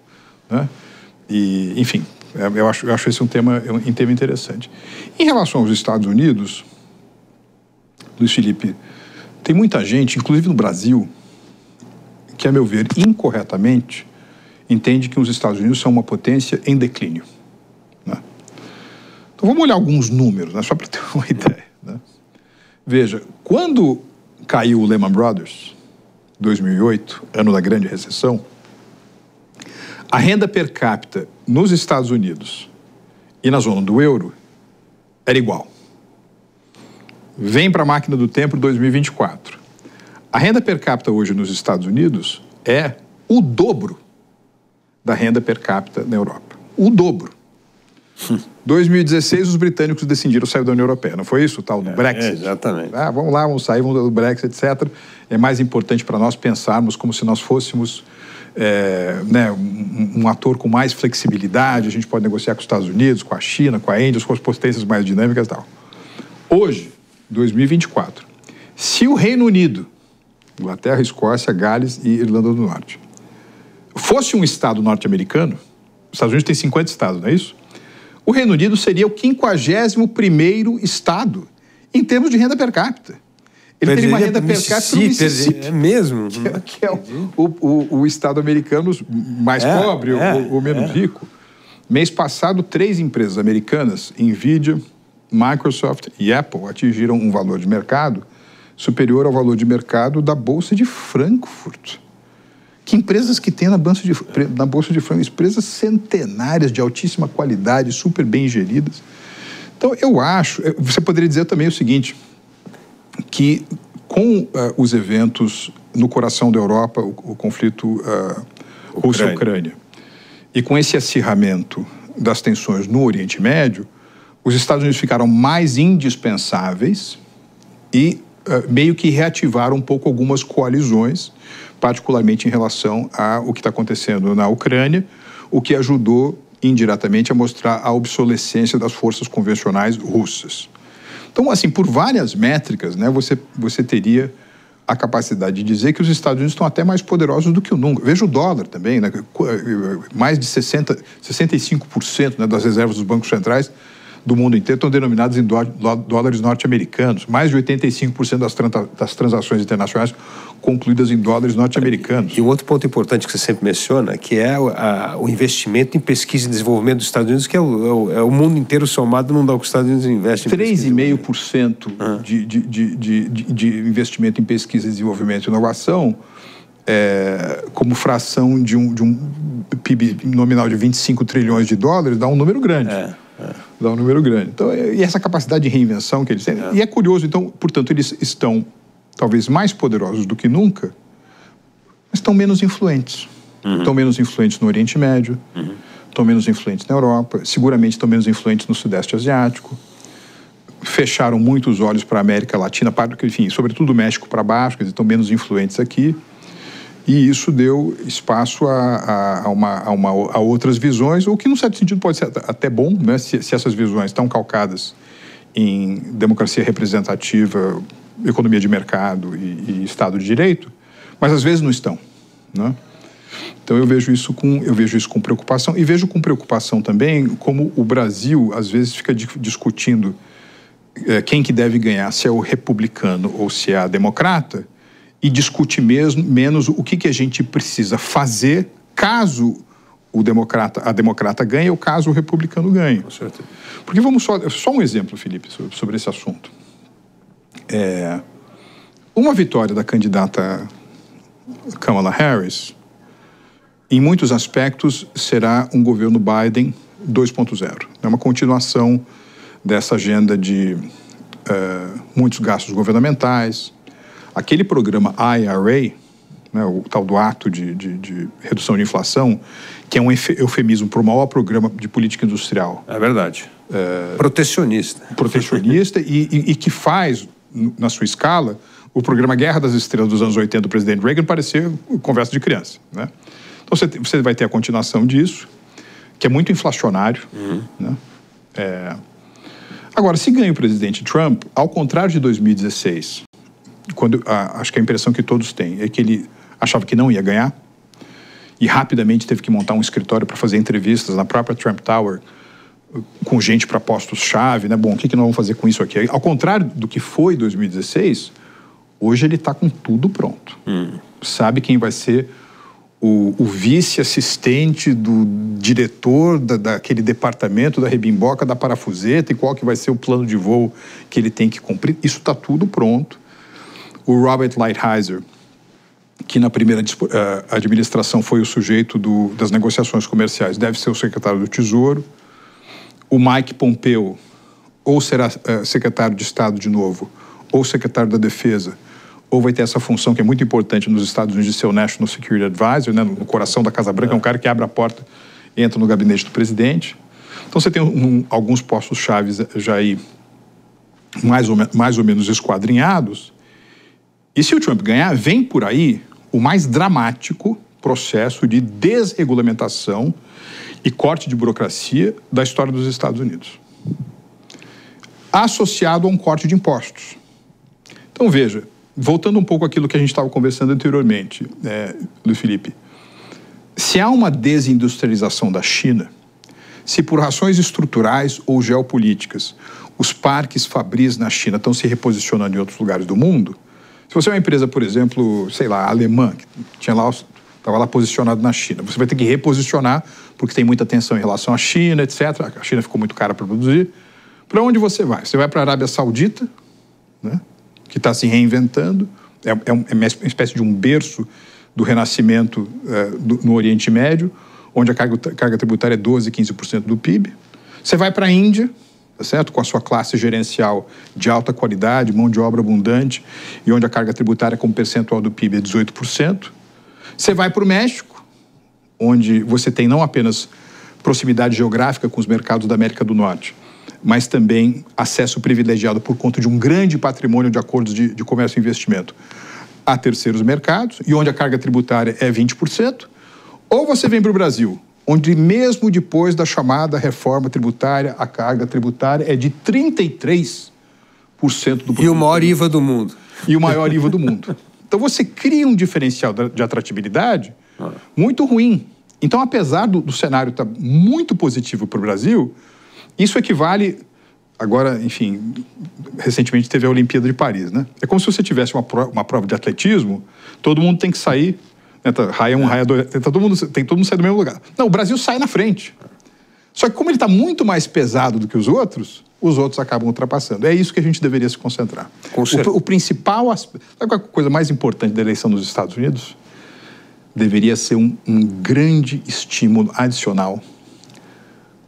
né? E, enfim, eu acho esse um tema interessante. Em relação aos Estados Unidos, Luiz Felipe, tem muita gente, inclusive no Brasil, que, a meu ver, incorretamente, entende que os Estados Unidos são uma potência em declínio, né? Então vamos olhar alguns números, né, só para ter uma ideia, né? Veja, quando caiu o Lehman Brothers, 2008, ano da grande recessão, A renda per capita nos Estados Unidos e na zona do euro era igual. Vem para a máquina do tempo 2024. A renda per capita hoje nos Estados Unidos é o dobro da renda per capita na Europa. O dobro. 2016, os britânicos decidiram sair da União Europeia, não foi isso? O tal do Brexit. Exatamente. Vamos lá, vamos sair, vamos do Brexit, etc. É mais importante para nós pensarmos como se nós fôssemos um ator com mais flexibilidade, a gente pode negociar com os Estados Unidos, com a China, com a Índia, com as potências mais dinâmicas e tal. Hoje, 2024, se o Reino Unido, Inglaterra, Escócia, Gales e Irlanda do Norte, fosse um estado norte-americano, os Estados Unidos tem 50 estados, não é isso? O Reino Unido seria o 51º estado em termos de renda per capita. Ele teria uma renda per capita no Mississippi. É mesmo? Que é o estado americano mais pobre ou menos rico. Mês passado, 3 empresas americanas, Nvidia, Microsoft e Apple, atingiram um valor de mercado superior ao valor de mercado da Bolsa de Frankfurt. Que empresas que tem na Bolsa de Frankfurt? Empresas centenárias de altíssima qualidade, super bem geridas. Então, eu acho... Você poderia dizer também o seguinte, que com os eventos no coração da Europa, o conflito Rússia-Ucrânia, e com esse acirramento das tensões no Oriente Médio, os Estados Unidos ficaram mais indispensáveis e meio que reativaram um pouco algumas coalizões, particularmente em relação ao que está acontecendo na Ucrânia, o que ajudou indiretamente a mostrar a obsolescência das forças convencionais russas. Então, assim, por várias métricas, né, você teria a capacidade de dizer que os Estados Unidos estão até mais poderosos do que o nunca. Veja o dólar também, né, mais de 65%, né, das reservas dos bancos centrais do mundo inteiro estão denominados em dólares norte-americanos. Mais de 85% das transações internacionais concluídas em dólares norte-americanos. E um outro ponto importante que você sempre menciona, que é o investimento em pesquisa e desenvolvimento dos Estados Unidos, que é o mundo inteiro somado, não dá o que os Estados Unidos investem em pesquisa. 3,5% de investimento em pesquisa, desenvolvimento e inovação, como fração de um PIB nominal de 25 trilhões de dólares, dá um número grande. Dá um número grande. Então, e essa capacidade de reinvenção que eles têm. E é curioso, então, portanto, eles estão talvez mais poderosos do que nunca, mas estão menos influentes. Estão menos influentes no Oriente Médio, estão menos influentes na Europa, seguramente estão menos influentes no Sudeste Asiático. Fecharam muito os olhos para a América Latina, enfim, sobretudo do México para baixo, eles estão menos influentes aqui. E isso deu espaço a outras visões, o que, num certo sentido, pode ser até bom, né, se essas visões estão calcadas em democracia representativa, economia de mercado e Estado de Direito, mas às vezes não estão, né? Então eu vejo isso com preocupação, e vejo com preocupação também como o Brasil às vezes fica discutindo quem que deve ganhar, se é o republicano ou se é a democrata, e discute menos o que a gente precisa fazer caso a democrata ganhe ou caso o republicano ganhe. Com certeza. Porque vamos só um exemplo, Felipe, sobre esse assunto. Uma vitória da candidata Kamala Harris, em muitos aspectos, será um governo Biden 2.0. É uma continuação dessa agenda de muitos gastos governamentais. Aquele programa IRA, né, o tal do ato de redução de inflação, que é um eufemismo para o maior programa de política industrial. É verdade. Protecionista. Protecionista e que faz, na sua escala, o programa Guerra das Estrelas dos anos 80 do presidente Reagan parecer conversa de criança, né? Então você vai ter a continuação disso, que é muito inflacionário, né? Agora, se ganha o presidente Trump, ao contrário de 2016, acho que a impressão que todos têm é que ele achava que não ia ganhar e rapidamente teve que montar um escritório para fazer entrevistas na própria Trump Tower com gente para postos-chave, né? Bom, o que nós vamos fazer com isso aqui? Ao contrário do que foi 2016, hoje ele está com tudo pronto. Sabe quem vai ser o vice-assistente do diretor daquele departamento da rebimboca da parafuseta e qual que vai ser o plano de voo que ele tem que cumprir. Isso está tudo pronto. O Robert Lighthizer, que na primeira administração foi o sujeito das negociações comerciais, deve ser o secretário do Tesouro. O Mike Pompeo ou será secretário de Estado de novo, ou secretário da Defesa, ou vai ter essa função que é muito importante nos Estados Unidos de ser o National Security Advisor, né, no coração da Casa Branca, é um cara que abre a porta e entra no gabinete do presidente. Então você tem alguns postos chaves já aí mais ou menos esquadrinhados. E se o Trump ganhar, vem por aí o mais dramático processo de desregulamentação e corte de burocracia da história dos Estados Unidos, associado a um corte de impostos. Então, veja, voltando um pouco àquilo que a gente estava conversando anteriormente, Luiz Felipe, se há uma desindustrialização da China, se por razões estruturais ou geopolíticas os parques fabris na China estão se reposicionando em outros lugares do mundo, se você é uma empresa, por exemplo, sei lá, alemã, que estava lá posicionado na China, você vai ter que reposicionar porque tem muita tensão em relação à China, etc. A China ficou muito cara para produzir. Para onde você vai? Você vai para a Arábia Saudita, né, que está se reinventando, é uma espécie de um berço do renascimento no Oriente Médio, onde a carga tributária é 12%, 15% do PIB. Você vai para a Índia, tá certo? Com a sua classe gerencial de alta qualidade, mão de obra abundante, e onde a carga tributária como percentual do PIB é 18%. Você vai para o México, onde você tem não apenas proximidade geográfica com os mercados da América do Norte, mas também acesso privilegiado por conta de um grande patrimônio de acordos de comércio e investimento a terceiros mercados, e onde a carga tributária é 20%, ou você vem para o Brasil, onde mesmo depois da chamada reforma tributária, a carga tributária é de 33% do produto. E o maior IVA do mundo. E o maior IVA do mundo. Então você cria um diferencial de atratividade muito ruim. Então, apesar do cenário estar muito positivo para o Brasil, isso equivale... Agora, enfim, recentemente teve a Olimpíada de Paris, né? É como se você tivesse uma prova de atletismo, todo mundo tem que sair, né, raia 1, raia 2, tem todo mundo sair do mesmo lugar. Não, o Brasil sai na frente. Só que como ele está muito mais pesado do que os outros acabam ultrapassando. É isso que a gente deveria se concentrar. O principal aspecto... Sabe qual é a coisa mais importante da eleição dos Estados Unidos? Deveria ser um grande estímulo adicional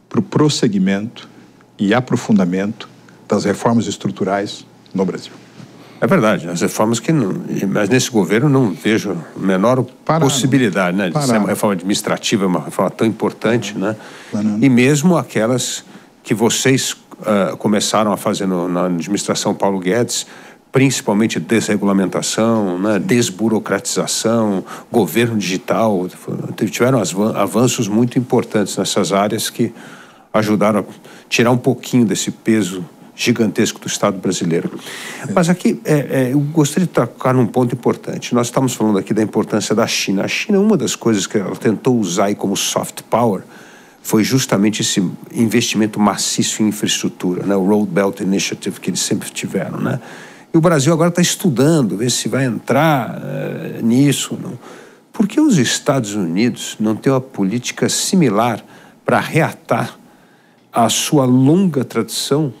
para o prosseguimento e aprofundamento das reformas estruturais no Brasil. É verdade, as reformas que não... Mas nesse governo não vejo a menor possibilidade, né? De ser uma reforma administrativa, uma reforma tão importante, né? E mesmo aquelas que vocês começaram a fazer na administração Paulo Guedes, principalmente desregulamentação, né? Desburocratização, governo digital, tiveram avanços muito importantes nessas áreas que ajudaram a tirar um pouquinho desse peso gigantesco do Estado brasileiro. Mas aqui, eu gostaria de tocar num ponto importante. Nós estamos falando aqui da importância da China. A China, uma das coisas que ela tentou usar aí como soft power foi justamente esse investimento maciço em infraestrutura, né? O Road Belt Initiative que eles sempre tiveram, né? E o Brasil agora está estudando, ver se vai entrar nisso. Não? Por que os Estados Unidos não têm uma política similar para reatar a sua longa tradição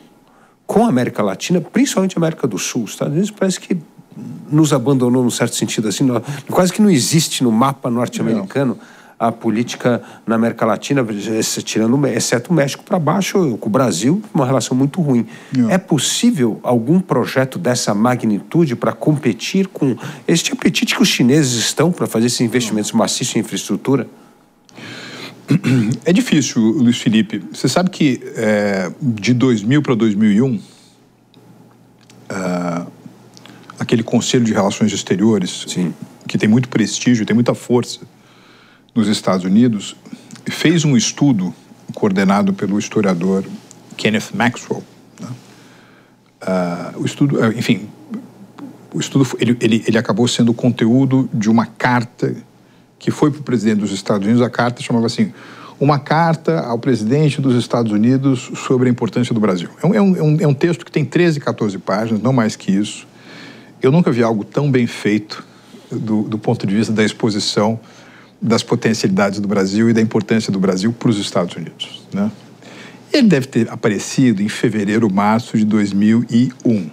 com a América Latina, principalmente a América do Sul? Os Estados Unidos parece que nos abandonou num certo sentido assim, quase que não existe no mapa norte-americano a política na América Latina, exceto o México para baixo, com o Brasil, uma relação muito ruim. É possível algum projeto dessa magnitude para competir com esse apetite que os chineses estão para fazer esses investimentos maciços em infraestrutura? É difícil, Luiz Felipe. Você sabe que de 2000 para 2001, aquele Conselho de Relações Exteriores, sim, que tem muito prestígio, tem muita força nos Estados Unidos, fez um estudo coordenado pelo historiador Kenneth Maxwell. Né? O estudo ele acabou sendo o conteúdo de uma carta que foi para o presidente dos Estados Unidos. A carta chamava assim, uma carta ao presidente dos Estados Unidos sobre a importância do Brasil. É um texto que tem 13, 14 páginas, não mais que isso. Eu nunca vi algo tão bem feito do ponto de vista da exposição das potencialidades do Brasil e da importância do Brasil para os Estados Unidos. Né? Ele deve ter aparecido em fevereiro, março de 2001.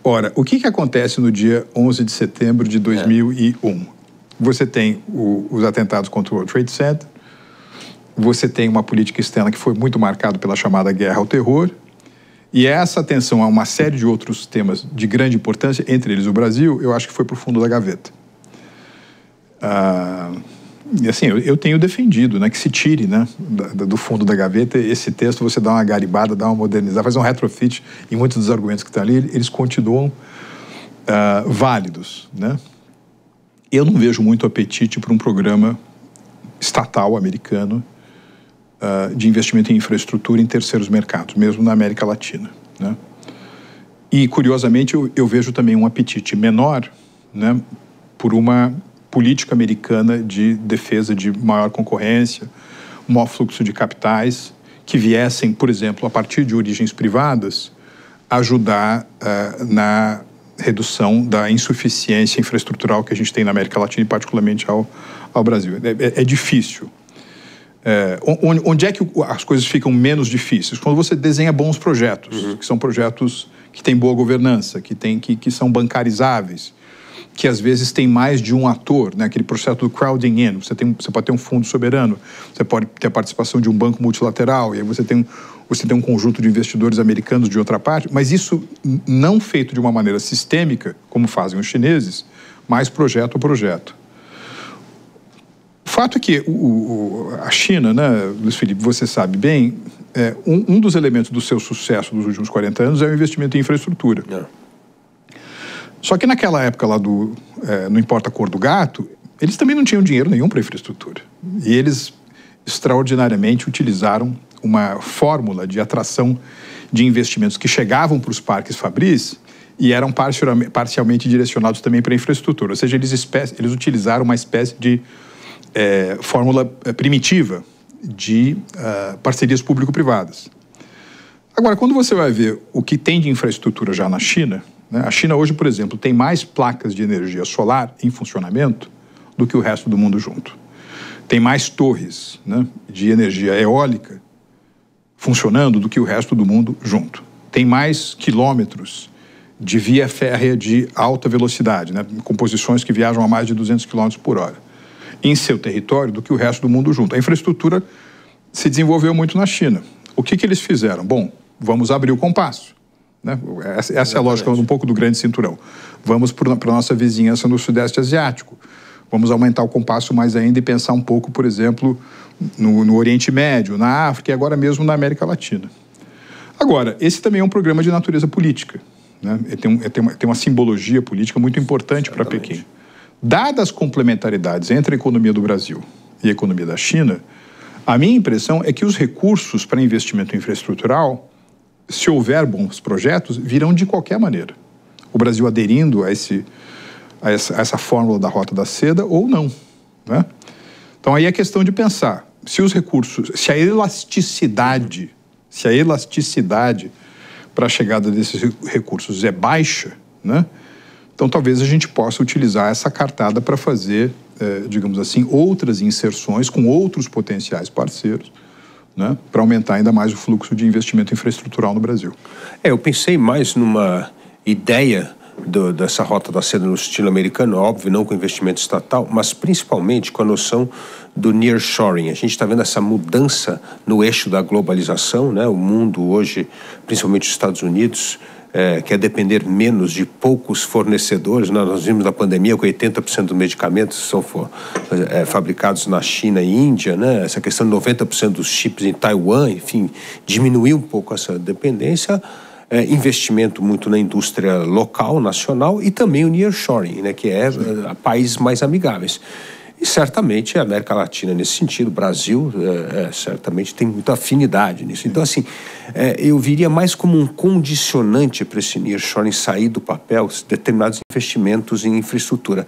Ora, o que acontece no dia 11 de setembro de 2001? Você tem os atentados contra o World Trade Center, você tem uma política externa que foi muito marcada pela chamada guerra ao terror, e essa atenção a uma série de outros temas de grande importância, entre eles o Brasil, eu acho que foi para o fundo da gaveta. E assim, eu tenho defendido, né, que se tire, né, do fundo da gaveta esse texto, você dá uma garibada, dá uma modernizada, faz um retrofit em muitos dos argumentos que estão ali, eles continuam válidos, né? Eu não vejo muito apetite para um programa estatal americano de investimento em infraestrutura em terceiros mercados, mesmo na América Latina, né? E, curiosamente, eu vejo também um apetite menor, né, por uma política americana de defesa de maior concorrência, maior fluxo de capitais, que viessem, por exemplo, a partir de origens privadas, ajudar na redução da insuficiência infraestrutural que a gente tem na América Latina e particularmente ao Brasil. É difícil. Onde é que as coisas ficam menos difíceis? Quando você desenha bons projetos, que são projetos que têm boa governança, que são bancarizáveis, que às vezes tem mais de um ator, né? Aquele processo do crowding in, você pode ter um fundo soberano, você pode ter a participação de um banco multilateral, e aí você tem um conjunto de investidores americanos de outra parte, mas isso não feito de uma maneira sistêmica, como fazem os chineses, mas projeto a projeto. O fato é que a China, né, Luiz Felipe, você sabe bem, um dos elementos do seu sucesso dos últimos 40 anos é o investimento em infraestrutura. Só que naquela época lá não importa a cor do gato, eles também não tinham dinheiro nenhum para infraestrutura. E eles extraordinariamente utilizaram uma fórmula de atração de investimentos que chegavam para os parques fabris e eram parcialmente direcionados também para a infraestrutura. Ou seja, eles utilizaram uma espécie de fórmula primitiva de parcerias público-privadas. Agora, quando você vai ver o que tem de infraestrutura já na China, né, a China hoje, por exemplo, tem mais placas de energia solar em funcionamento do que o resto do mundo junto. Tem mais torres, né, de energia eólica funcionando do que o resto do mundo junto. Tem mais quilômetros de via férrea de alta velocidade, né, com posições que viajam a mais de 200 km por hora, em seu território do que o resto do mundo junto. A infraestrutura se desenvolveu muito na China. O que eles fizeram? Bom, vamos abrir o compasso, né? Essa é a lógica um pouco do grande cinturão. Vamos para a nossa vizinhança no Sudeste Asiático. Vamos aumentar o compasso mais ainda e pensar um pouco, por exemplo, no Oriente Médio, na África e agora mesmo na América Latina. Agora, esse também é um programa de natureza política, né? Tem uma simbologia política muito importante para Pequim. Dadas as complementaridades entre a economia do Brasil e a economia da China, a minha impressão é que os recursos para investimento infraestrutural, se houver bons projetos, virão de qualquer maneira. O Brasil aderindo a essa fórmula da Rota da Seda ou não, né? Então aí é questão de pensar, se os recursos, se a elasticidade para a chegada desses recursos é baixa, né? Então talvez a gente possa utilizar essa cartada para fazer, digamos assim, outras inserções com outros potenciais parceiros, né, para aumentar ainda mais o fluxo de investimento infraestrutural no Brasil. Eu pensei mais numa ideia dessa Rota da Seda no estilo americano, óbvio, não com investimento estatal, mas principalmente com a noção do nearshoring. A gente está vendo essa mudança no eixo da globalização, né? O mundo hoje, principalmente os Estados Unidos, quer depender menos de poucos fornecedores. Nós vimos na pandemia que 80% dos medicamentos são fabricados na China e Índia, né? Essa questão de 90% dos chips em Taiwan, enfim, diminuiu um pouco essa dependência. Investimento muito na indústria local, nacional, e também o nearshoring, né, que é países mais amigáveis. E certamente a América Latina, nesse sentido, o Brasil, certamente tem muita afinidade nisso. Então, assim, eu viria mais como um condicionante para esse nearshoring sair do papel, determinados investimentos em infraestrutura.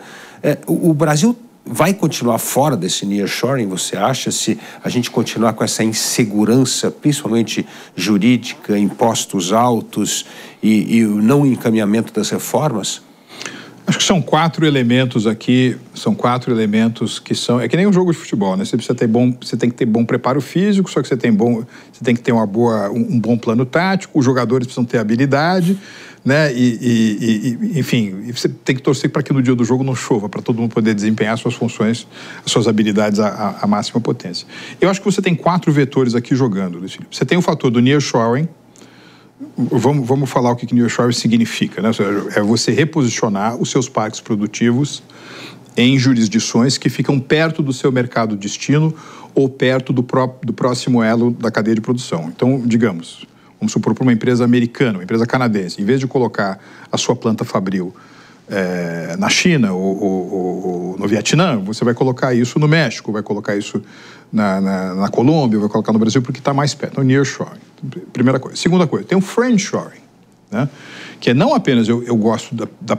O Brasil vai continuar fora desse nearshoring, você acha, se a gente continuar com essa insegurança, principalmente jurídica, impostos altos e o não encaminhamento das reformas? Acho que são 4 elementos aqui, que são... É que nem um jogo de futebol, né? Você tem que ter bom preparo físico, só que você tem que ter um bom plano tático, os jogadores precisam ter habilidade, né? Enfim, você tem que torcer para que no dia do jogo não chova, para todo mundo poder desempenhar suas funções, as suas habilidades à máxima potência. Eu acho que você tem 4 vetores aqui jogando, Luiz Felipe. Você tem o fator do nearshoring. Vamos falar o que nearshoring significa, né? É você reposicionar os seus parques produtivos em jurisdições que ficam perto do seu mercado destino ou perto do próximo elo da cadeia de produção. Então, digamos, vamos supor para uma empresa americana, uma empresa canadense, em vez de colocar a sua planta fabril na China ou no Vietnã, você vai colocar isso no México, vai colocar isso na Colômbia, vai colocar no Brasil porque está mais perto. Então, nearshoring, primeira coisa. Segunda coisa, tem o friendshoring, né? Que é não apenas eu gosto da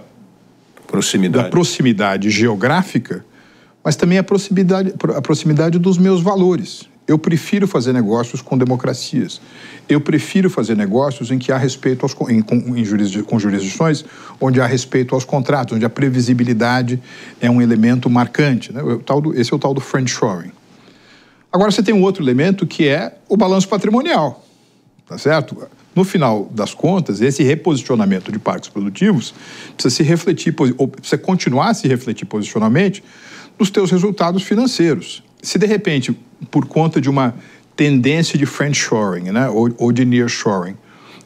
proximidade geográfica, mas também a proximidade dos meus valores. Eu prefiro fazer negócios com democracias. Eu prefiro fazer negócios em que há respeito com jurisdições onde há respeito aos contratos, onde a previsibilidade é um elemento marcante, né? Esse é o tal do friendshoring. Agora você tem um outro elemento que é o balanço patrimonial, tá certo? No final das contas, esse reposicionamento de parques produtivos precisa se refletir, ou precisa continuar a se refletir posicionalmente nos teus resultados financeiros. Se de repente, por conta de uma tendência de friendshoring, né, ou de nearshoring,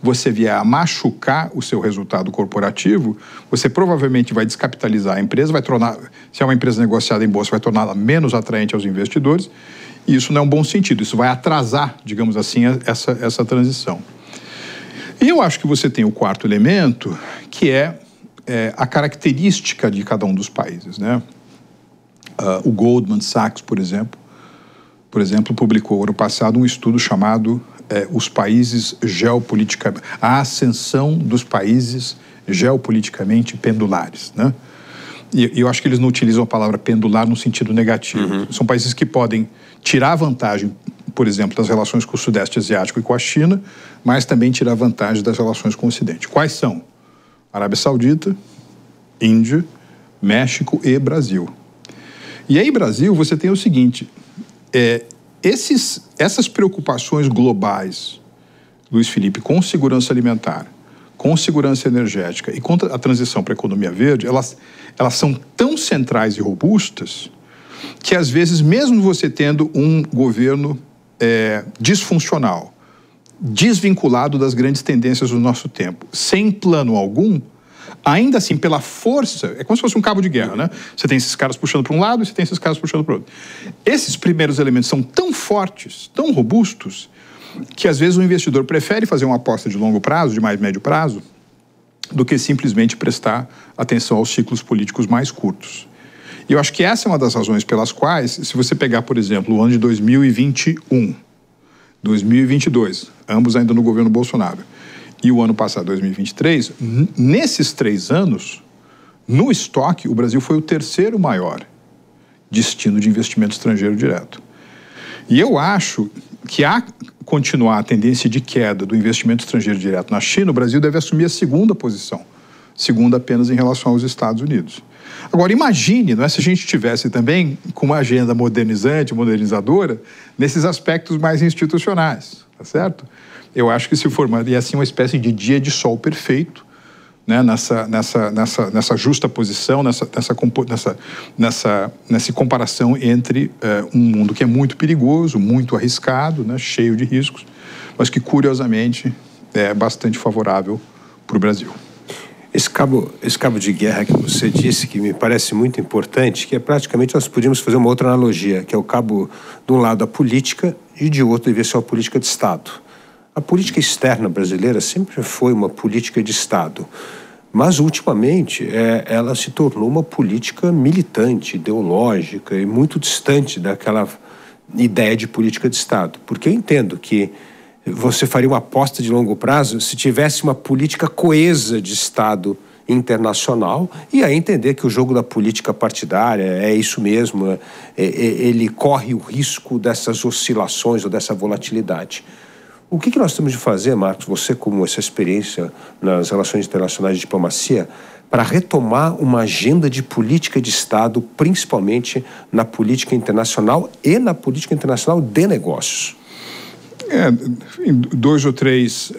você vier a machucar o seu resultado corporativo, você provavelmente vai descapitalizar a empresa, vai tornar, se é uma empresa negociada em bolsa, vai torná-la menos atraente aos investidores, e isso não é um bom sentido, isso vai atrasar, digamos assim, essa transição. E eu acho que você tem o quarto elemento, que é a característica de cada um dos países, né? O Goldman Sachs, por exemplo, publicou ano passado um estudo chamado os países geopoliticamente, a ascensão dos países geopoliticamente pendulares, né? E eu acho que eles não utilizam a palavra pendular no sentido negativo. Uhum. São países que podem tirar vantagem, por exemplo, das relações com o Sudeste Asiático e com a China, mas também tirar vantagem das relações com o Ocidente. Quais são? Arábia Saudita, Índia, México e Brasil. E aí, Brasil, você tem o seguinte, essas preocupações globais, Luiz Felipe, com segurança alimentar, com segurança energética e contra a transição para a economia verde, elas são tão centrais e robustas que, às vezes, mesmo você tendo um governo disfuncional, desvinculado das grandes tendências do nosso tempo, sem plano algum, ainda assim, pela força, é como se fosse um cabo de guerra, né? Você tem esses caras puxando para um lado e você tem esses caras puxando para o outro. Esses primeiros elementos são tão fortes, tão robustos, que às vezes o investidor prefere fazer uma aposta de longo prazo, de mais médio prazo, do que simplesmente prestar atenção aos ciclos políticos mais curtos. E eu acho que essa é uma das razões pelas quais, se você pegar, por exemplo, o ano de 2021, 2022, ambos ainda no governo Bolsonaro, e o ano passado, 2023, nesses 3 anos, no estoque, o Brasil foi o 3º maior destino de investimento estrangeiro direto. E eu acho que continuar a tendência de queda do investimento estrangeiro direto na China, o Brasil deve assumir a 2ª posição, segunda apenas em relação aos Estados Unidos. Agora, imagine, não é, se a gente tivesse também com uma agenda modernizadora, nesses aspectos mais institucionais, tá certo? Eu acho que se formaria assim uma espécie de dia de sol perfeito, né, nessa justa posição, nessa comparação entre um mundo que é muito perigoso, muito arriscado, né, cheio de riscos, mas que, curiosamente, é bastante favorável para o Brasil. Esse cabo de guerra que você disse, que me parece muito importante, que é praticamente, nós podíamos fazer uma outra analogia, que é o cabo, de um lado, a política, e de outro, devia ser a política de Estado. A política externa brasileira sempre foi uma política de Estado, mas, ultimamente, ela se tornou uma política militante, ideológica e muito distante daquela ideia de política de Estado. Porque eu entendo que você faria uma aposta de longo prazo se tivesse uma política coesa de Estado internacional, e aí entender que o jogo da política partidária é isso mesmo, ele corre o risco dessas oscilações ou dessa volatilidade. O que nós temos de fazer, Marcos, você com essa experiência nas relações internacionais de diplomacia, para retomar uma agenda de política de Estado, principalmente na política internacional e na política internacional de negócios? Dois ou três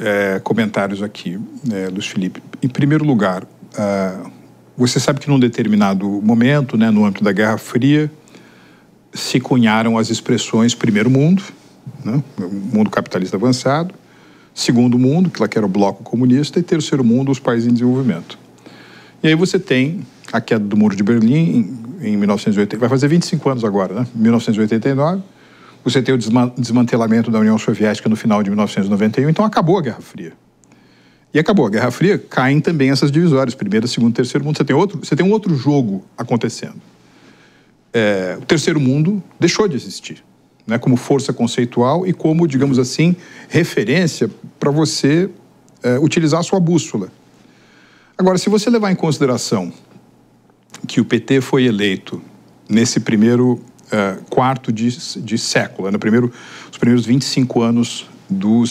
comentários aqui, Luiz Felipe. Em primeiro lugar, você sabe que num determinado momento, né, no âmbito da Guerra Fria, se cunharam as expressões primeiro mundo, né, mundo capitalista avançado, segundo mundo, que era o bloco comunista, e terceiro mundo, os países em desenvolvimento. E aí você tem a queda do Muro de Berlim em 1980, vai fazer 25 anos agora, né? 1989. Você tem o desmantelamento da União Soviética no final de 1991, então acabou a Guerra Fria. E acabou a Guerra Fria, caem também essas divisórias, primeiro, segundo, terceiro mundo. Você tem um outro jogo acontecendo. O terceiro mundo deixou de existir, né, como força conceitual e como, digamos assim, referência para você utilizar a sua bússola. Agora, se você levar em consideração que o PT foi eleito nesse primeiro quarto de século, né, os primeiros 25 anos do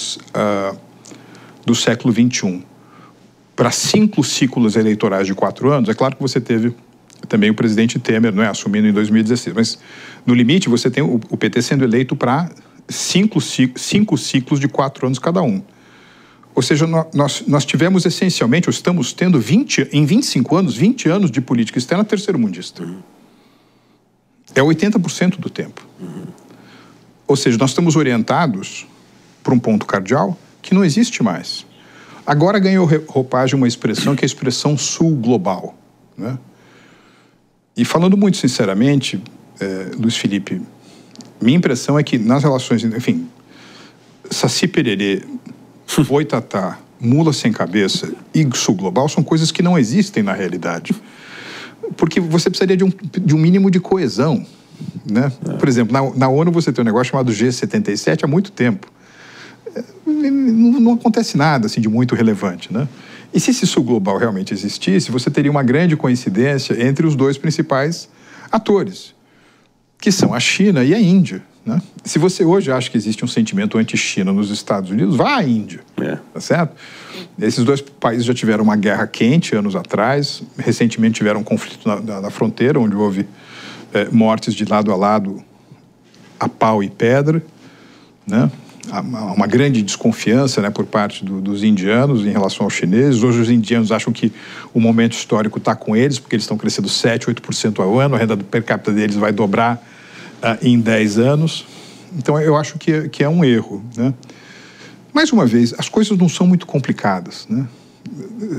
século XXI, para 5 ciclos eleitorais de 4 anos, é claro que você teve também o presidente Temer, não é, assumindo em 2016, mas no limite você tem o PT sendo eleito para 5 ciclos de 4 anos cada um. Ou seja, nós tivemos essencialmente, ou estamos tendo em 25 anos, 20 anos de política externa terceiro-mundista. É 80% do tempo. Ou seja, nós estamos orientados para um ponto cardeal que não existe mais. Agora ganhou roupagem uma expressão que é a expressão sul global, né? E falando muito sinceramente, Luiz Felipe, minha impressão é que nas relações, enfim, Saci Pererê, Boitatá, mula sem cabeça e sul global são coisas que não existem na realidade. Porque você precisaria de um mínimo de coesão, né? Por exemplo, na ONU você tem um negócio chamado G77 há muito tempo. Não acontece nada assim, de muito relevante, né? E se esse sul global realmente existisse, você teria uma grande coincidência entre os dois principais atores, que são a China e a Índia, né? Se você hoje acha que existe um sentimento anti-China nos Estados Unidos, vá à Índia, tá certo? Esses dois países já tiveram uma guerra quente anos atrás, recentemente tiveram um conflito na fronteira, onde houve mortes de lado a lado a pau e pedra, né? Uma grande desconfiança, né, por parte dos indianos em relação aos chineses. Hoje os indianos acham que o momento histórico está com eles, porque eles estão crescendo 7%, 8% ao ano, a renda per capita deles vai dobrar em 10 anos. Então eu acho que é um erro, né? Mais uma vez, as coisas não são muito complicadas, né?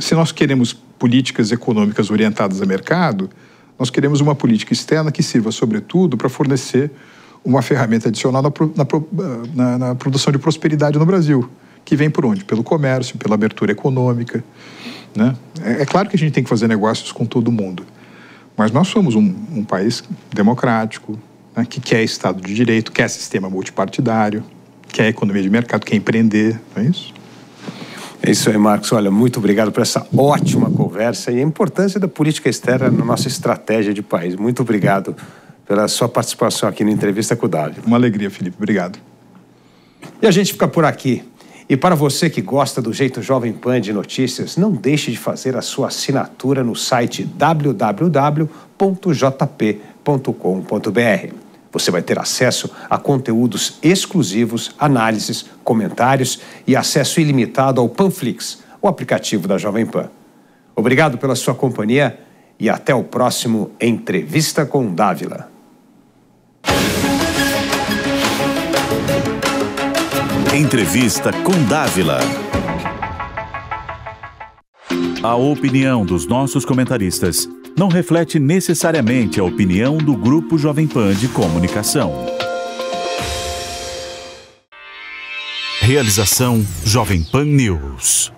Se nós queremos políticas econômicas orientadas a mercado, nós queremos uma política externa que sirva, sobretudo, para fornecer uma ferramenta adicional na produção de prosperidade no Brasil, que vem por onde? Pelo comércio, pela abertura econômica, né? É claro que a gente tem que fazer negócios com todo mundo, mas nós somos um país democrático, né, que quer Estado de Direito, quer sistema multipartidário, quer economia de mercado, quer empreender, não é isso? É isso aí, Marcos. Olha, muito obrigado por essa ótima conversa e a importância da política externa na nossa estratégia de país. Muito obrigado pela sua participação aqui no Entrevista com o Dávila. Uma alegria, Felipe. Obrigado. E a gente fica por aqui. E para você que gosta do Jeito Jovem Pan de notícias, não deixe de fazer a sua assinatura no site www.jp.com.br. Você vai ter acesso a conteúdos exclusivos, análises, comentários e acesso ilimitado ao Panflix, o aplicativo da Jovem Pan. Obrigado pela sua companhia e até o próximo Entrevista com Dávila. Entrevista com Dávila. A opinião dos nossos comentaristas não reflete necessariamente a opinião do Grupo Jovem Pan de Comunicação. Realização Jovem Pan News.